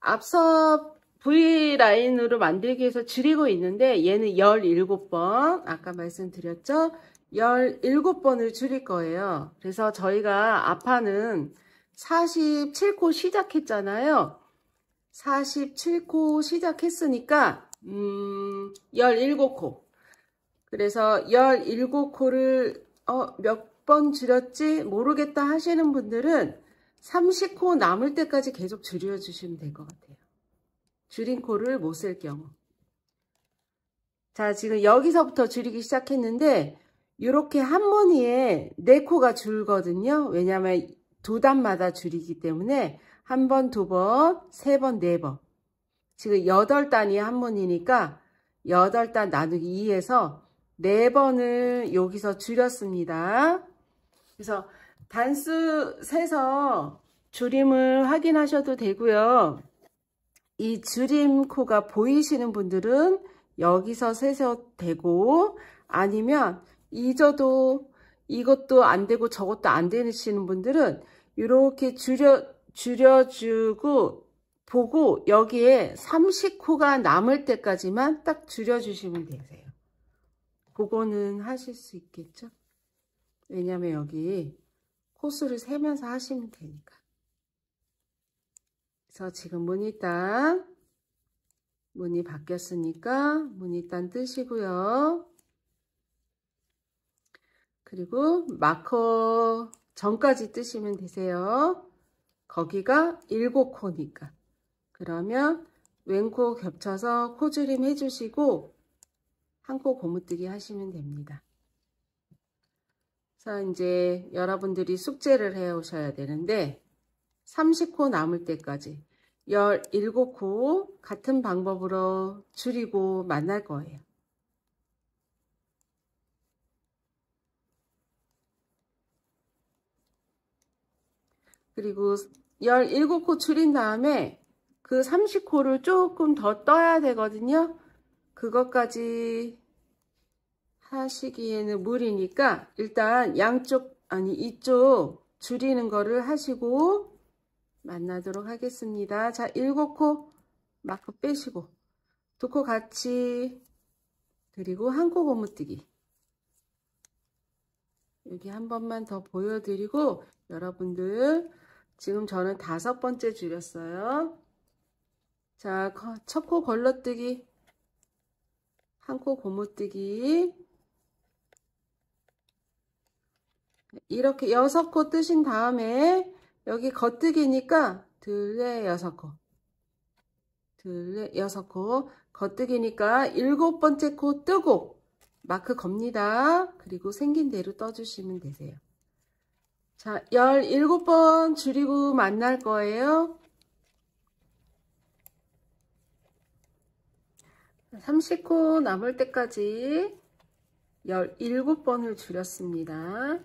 앞서 V라인으로 만들기 위해서 줄이고 있는데 얘는 17번, 아까 말씀드렸죠? 17번을 줄일 거예요. 그래서 저희가 앞판은 47코 시작했잖아요. 47코 시작했으니까 17코. 그래서 17코를 몇 번 줄였지 모르겠다 하시는 분들은 30코 남을 때까지 계속 줄여주시면 될 것 같아요. 줄인 코를 못 쓸 경우. 자, 지금 여기서부터 줄이기 시작했는데 이렇게 한 무늬에 4코가 줄거든요. 왜냐하면 2단마다 줄이기 때문에 한 번, 2번, 3번, 4번. 지금 8단이 한 무늬니까 8단 나누기 2에서 4번을 여기서 줄였습니다. 그래서 단수 세서 줄임을 확인하셔도 되고요. 이 줄임 코가 보이시는 분들은 여기서 세서 되고, 아니면 잊어도 이것도 안 되고 저것도 안 되시는 분들은 이렇게 줄여주고 보고 여기에 30코가 남을 때까지만 딱 줄여주시면 되세요. 그거는 하실 수 있겠죠? 왜냐면 여기 코수를 세면서 하시면 되니까. 그래서 지금 무늬단, 무늬 바뀌었으니까 무늬단 뜨시고요. 그리고 마커 전까지 뜨시면 되세요. 거기가 7코니까. 그러면 왼코 겹쳐서 코줄임 해주시고 한 코 고무뜨기 하시면 됩니다. 자, 이제 여러분들이 숙제를 해 오셔야 되는데, 30코 남을 때까지 17코 같은 방법으로 줄이고 만날 거예요. 그리고 17코 줄인 다음에 그 30코를 조금 더 떠야 되거든요. 그것까지 하시기에는 무리니까 일단 이쪽 줄이는 거를 하시고 만나도록 하겠습니다. 자, 7코 마크 빼시고 2코 같이, 그리고 1코 고무뜨기. 여기 한 번만 더 보여드리고, 여러분들 지금 저는 5번째 줄였어요. 자, 첫 코 걸러뜨기, 1코 고무뜨기, 이렇게 6코 뜨신 다음에 여기 겉뜨기니까 둘레 6코, 둘레 6코, 겉뜨기니까 7번째 코 뜨고 마크 겁니다. 그리고 생긴 대로 떠주시면 되세요. 자, 17번 줄이고 만날 거예요. 30코 남을 때까지 17번을 줄였습니다.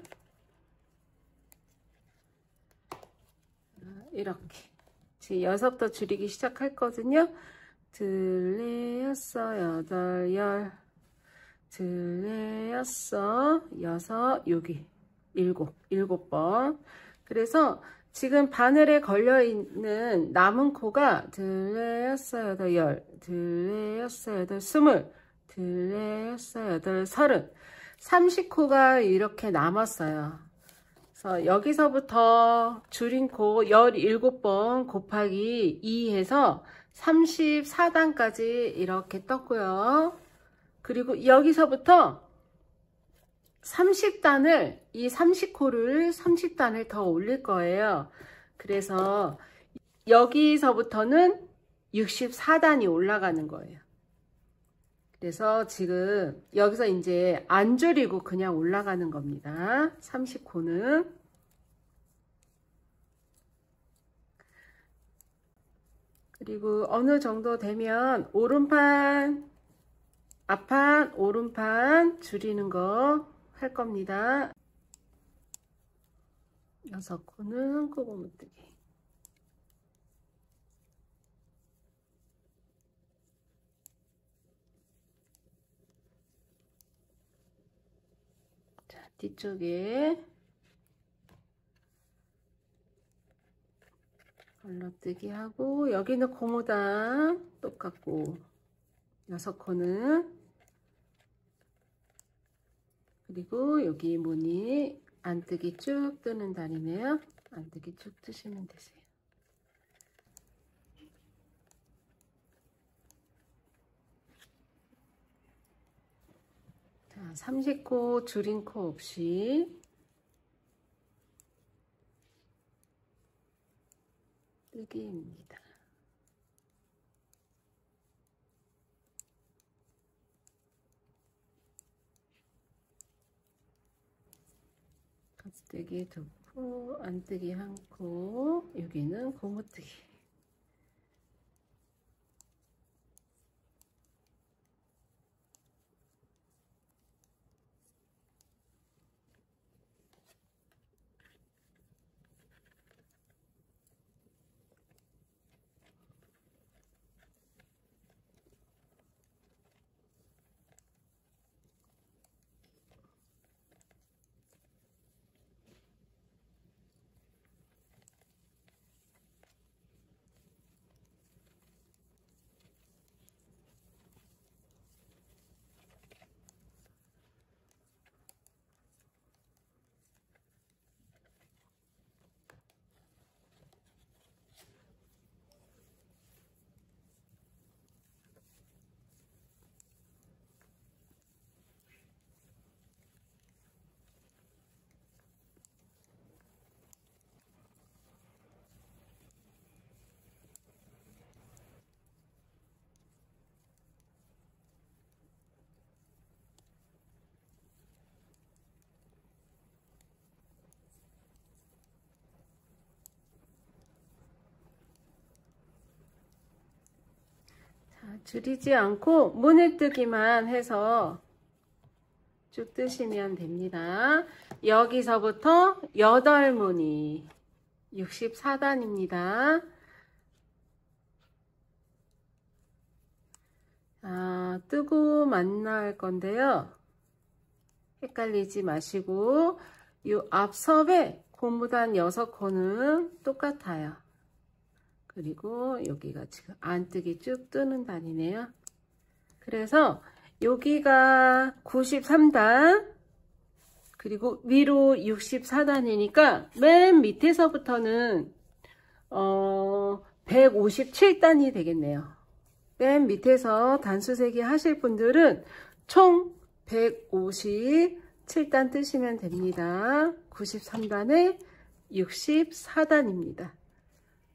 이렇게 지금 6더 줄이기 시작할 거거든요. 둘레 6, 8, 10, 둘레 6, 여기 7번. 그래서 지금 바늘에 걸려 있는 남은 코가 둘레 6, 8, 10, 둘레 6, 8, 20, 둘레 6, 8, 30, 30코가 이렇게 남았어요. 그래서 여기서부터 줄인 코 17번 곱하기 2 해서 34단까지 이렇게 떴고요. 그리고 여기서부터 30단을, 이 30코를 30단을 더 올릴 거예요. 그래서 여기서부터는 64단이 올라가는 거예요. 그래서 지금 여기서 이제 안 줄이고 그냥 올라가는 겁니다. 30코는. 그리고 어느 정도 되면 오른판, 앞판, 오른판 줄이는 거 할 겁니다. 6코는 코 고무뜨기. 자, 뒤쪽에 걸러뜨기 하고, 여기는 고무단 똑같고 6코는, 그리고 여기 무늬 안뜨기 쭉 뜨는 단이네요. 안뜨기 쭉 뜨시면 되세요. 자, 30코 줄인 코 없이 뜨기입니다. 겉뜨기 2코, 안뜨기 1코, 여기는 고무뜨기. 줄이지 않고 무늬뜨기만 해서 쭉 뜨시면 됩니다. 여기서부터 8무늬 64단입니다. 자, 뜨고 만날 건데요. 헷갈리지 마시고 이 앞섭에 고무단 6코는 똑같아요. 그리고 여기가 지금 안뜨기 쭉 뜨는 단이네요. 그래서 여기가 93단 그리고 위로 64단이니까 맨 밑에서부터는 157단이 되겠네요. 맨 밑에서 단수세기 하실 분들은 총 157단 뜨시면 됩니다. 93단에 64단입니다.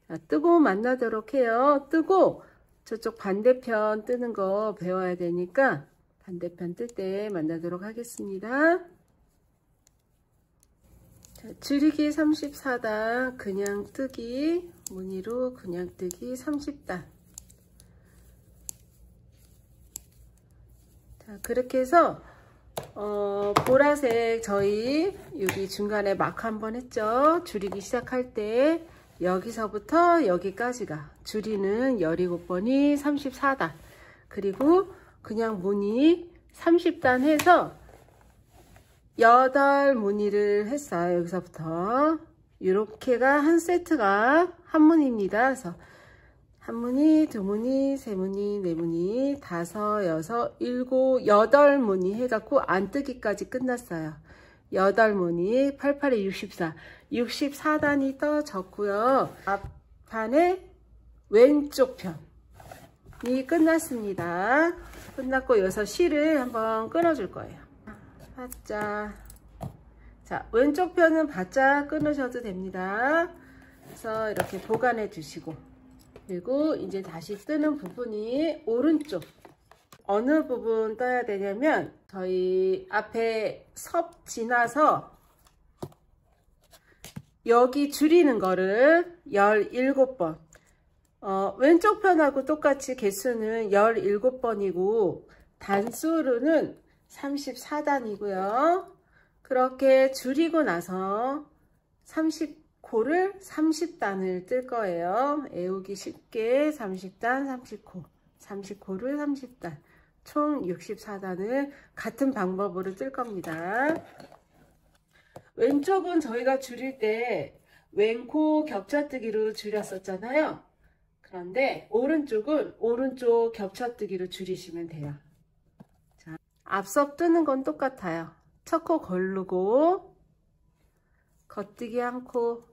자, 뜨고 만나도록 해요. 뜨고 저쪽 반대편 뜨는 거 배워야 되니까 반대편 뜰 때 만나도록 하겠습니다. 자, 줄이기 34단, 그냥 뜨기, 무늬로 그냥 뜨기 30단. 자, 그렇게 해서 보라색 저희 여기 중간에 마크 한번 했죠. 줄이기 시작할 때 여기서부터 여기까지가 줄이는 17번이 34단 그리고 그냥 무늬 30단 해서 8무늬를 했어요. 여기서부터 이렇게가 한 세트가 한 무늬입니다. 그래서 한 무늬, 두 무늬, 세 무늬, 네 무늬, 다섯, 여섯, 일곱, 8무늬 해갖고 안뜨기까지 끝났어요. 8무늬, 88에 64, 64단이 떠졌고요. 앞판에 왼쪽 편이 끝났습니다. 끝났고 여기서 실을 한번 끊어줄 거예요. 바짝. 자, 왼쪽 편은 바짝 끊으셔도 됩니다. 그래서 이렇게 보관해 주시고, 그리고 이제 다시 뜨는 부분이 오른쪽. 어느 부분 떠야 되냐면 저희 앞에 섭 지나서 여기 줄이는 거를 17번 왼쪽 편하고 똑같이 개수는 17번이고 단수로는 34단이고요. 그렇게 줄이고 나서 30코를 30단을 뜰 거예요. 애우기 쉽게 30단 30코를 30단 총 64단을 같은 방법으로 뜰 겁니다. 왼쪽은 저희가 줄일 때 왼코 겹쳐뜨기로 줄였었잖아요. 그런데 오른쪽은 오른쪽 겹쳐뜨기로 줄이시면 돼요. 자, 앞섭 뜨는 건 똑같아요. 첫 코 걸르고 겉뜨기 한 코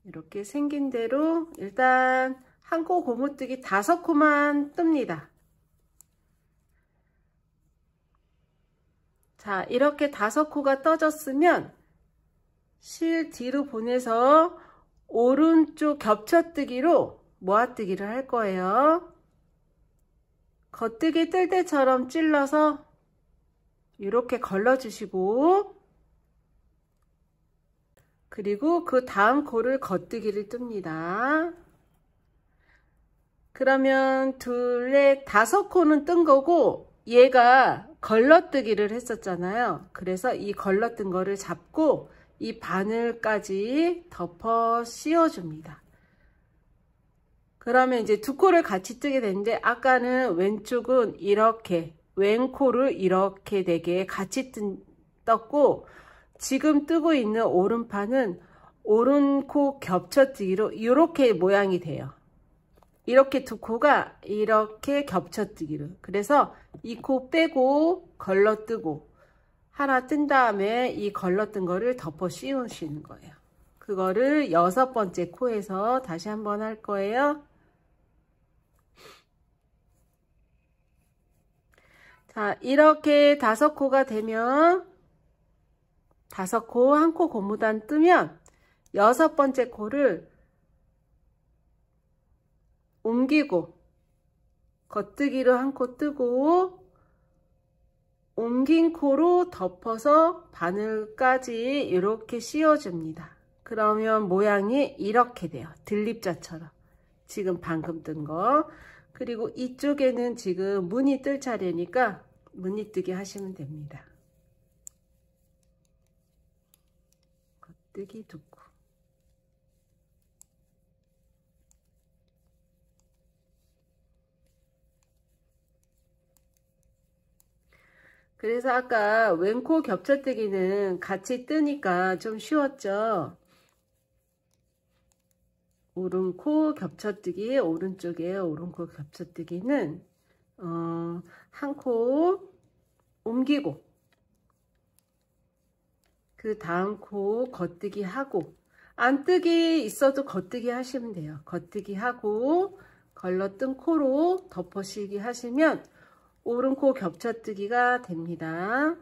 이렇게 생긴 대로 일단 한 코 고무뜨기 5코만 뜹니다. 자, 이렇게 5코가 떠졌으면 실 뒤로 보내서 오른쪽 겹쳐뜨기로 모아뜨기를 할 거예요. 겉뜨기 뜰 때처럼 찔러서 이렇게 걸러주시고, 그리고 그 다음 코를 겉뜨기를 뜹니다. 그러면 둘에 5코는 뜬 거고 얘가 걸러뜨기를 했었잖아요. 그래서 이 걸러뜬 거를 잡고 이 바늘까지 덮어 씌워줍니다. 그러면 이제 2코를 같이 뜨게 되는데 아까는 왼쪽은 이렇게 왼코를 이렇게 4개 같이 떴고 지금 뜨고 있는 오른판은 오른코 겹쳐뜨기로 이렇게 모양이 돼요. 이렇게 2코가 이렇게 겹쳐뜨기로. 그래서 이 코 빼고 걸러뜨고 하나 뜬 다음에 이 걸러뜬 거를 덮어 씌우시는 거예요. 그거를 6번째 코에서 다시 한번 할 거예요. 자, 이렇게 5코가 되면 5코, 1코 고무단 뜨면 6번째 코를 옮기고 겉뜨기로 1코 뜨고 옮긴 코로 덮어서 바늘까지 이렇게 씌워줍니다. 그러면 모양이 이렇게 돼요. 들립자처럼. 지금 방금 뜬 거. 그리고 이쪽에는 지금 무늬 뜰 차례니까 무늬 뜨기 하시면 됩니다. 겉뜨기 두고. 그래서 아까 왼코 겹쳐뜨기는 같이 뜨니까 좀 쉬웠죠. 오른코 겹쳐뜨기, 오른쪽에 오른코 겹쳐뜨기는 한 코 옮기고 그 다음 코 겉뜨기 하고, 안뜨기 있어도 겉뜨기 하시면 돼요. 겉뜨기 하고 걸러뜬 코로 덮어씌기 하시면 오른코 겹쳐뜨기가 됩니다.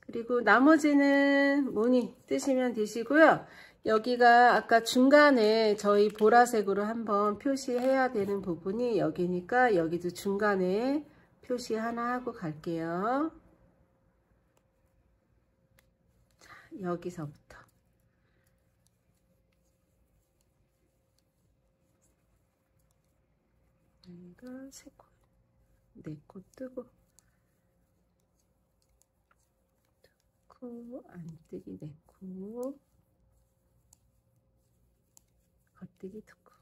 그리고 나머지는 무늬 뜨시면 되시고요. 여기가 아까 중간에 저희 보라색으로 한번 표시해야 되는 부분이 여기니까 여기도 중간에 표시 하나 하고 갈게요. 자, 여기서부터 여기가 세 코, 네 코 뜨고 코 안뜨기 네 코, 겉뜨기 두 코.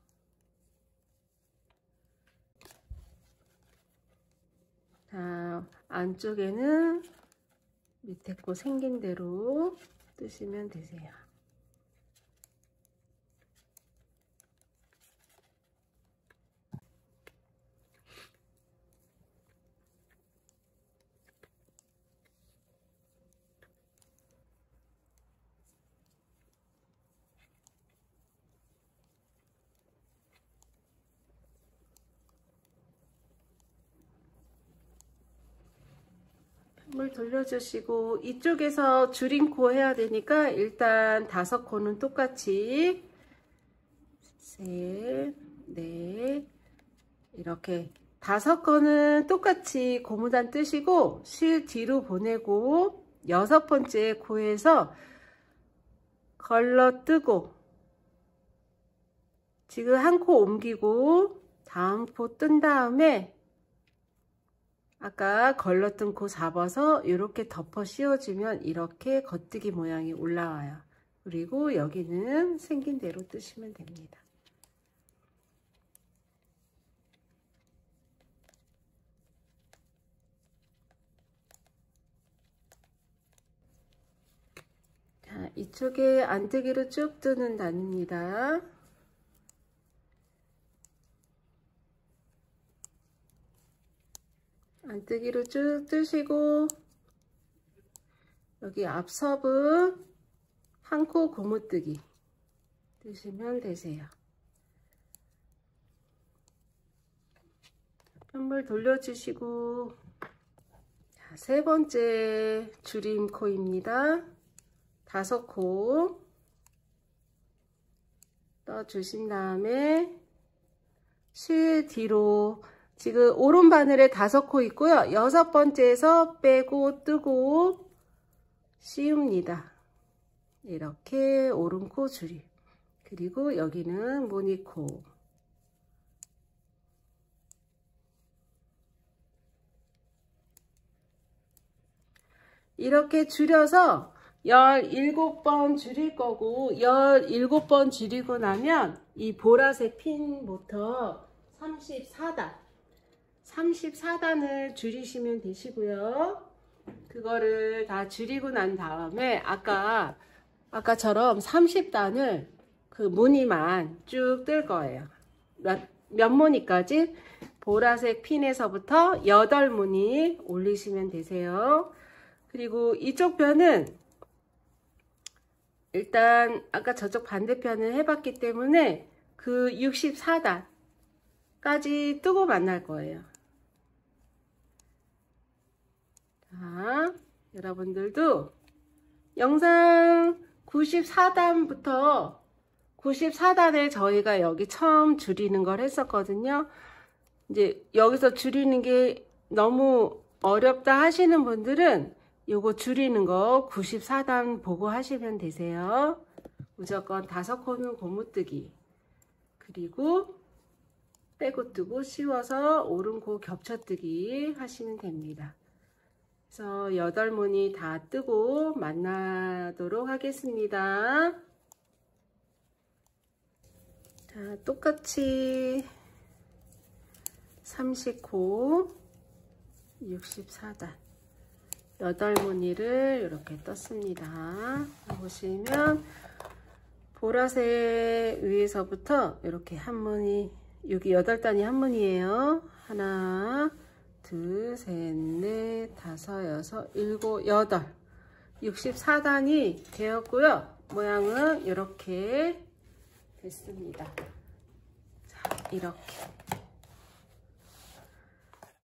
자, 안쪽에는 밑에 코 생긴 대로 뜨시면 되세요. 물 돌려주시고, 이쪽에서 줄임 코 해야 되니까 일단 5코는 똑같이 셋, 넷, 이렇게 5코는 똑같이 고무단 뜨시고 실 뒤로 보내고 6번째 코에서 걸러뜨고 지금 한 코 옮기고 다음 코 뜬 다음에 아까 걸러뜬 코 잡아서 이렇게 덮어 씌워주면 이렇게 겉뜨기 모양이 올라와요. 그리고 여기는 생긴 대로 뜨시면 됩니다. 자, 이쪽에 안뜨기로 쭉 뜨는 단입니다. 안뜨기로 쭉 뜨시고 여기 앞섭은 한 코 고무뜨기 뜨시면 되세요. 편물 돌려주시고, 자, 3번째 줄임 코입니다. 5코 떠주신 다음에 실 뒤로 지금 오른 바늘에 5코 있고요. 6번째에서 빼고 뜨고 씌웁니다. 이렇게 오른코 줄임. 그리고 여기는 무늬코. 이렇게 줄여서 17번 줄일 거고, 17번 줄이고 나면 이 보라색 핀부터 34단을 줄이시면 되시고요. 그거를 다 줄이고 난 다음에 아까처럼 30단을 그 무늬만 쭉 뜰 거예요. 몇 무늬까지? 보라색 핀에서부터 8무늬 올리시면 되세요. 그리고 이쪽 편은 일단 아까 저쪽 반대편을 해봤기 때문에 그 64단까지 뜨고 만날 거예요. 자, 여러분들도 영상 94단부터 94단에 저희가 여기 처음 줄이는 걸 했었거든요. 이제 여기서 줄이는 게 너무 어렵다 하시는 분들은 요거 줄이는 거 94단 보고 하시면 되세요. 무조건 5코는 고무뜨기, 그리고 떼고 뜨고 씌워서 오름코 겹쳐뜨기 하시면 됩니다. 그래서 8무늬 다 뜨고 만나도록 하겠습니다. 자, 똑같이 30코 64단 8무늬를 이렇게 떴습니다. 보시면 보라색 위에서부터 이렇게 한 무늬, 여기 8단이 한 무늬예요. 하나, 둘, 셋, 넷, 다섯, 여섯, 일곱, 여덟. 64단이 되었고요. 모양은 이렇게 됐습니다. 자, 이렇게.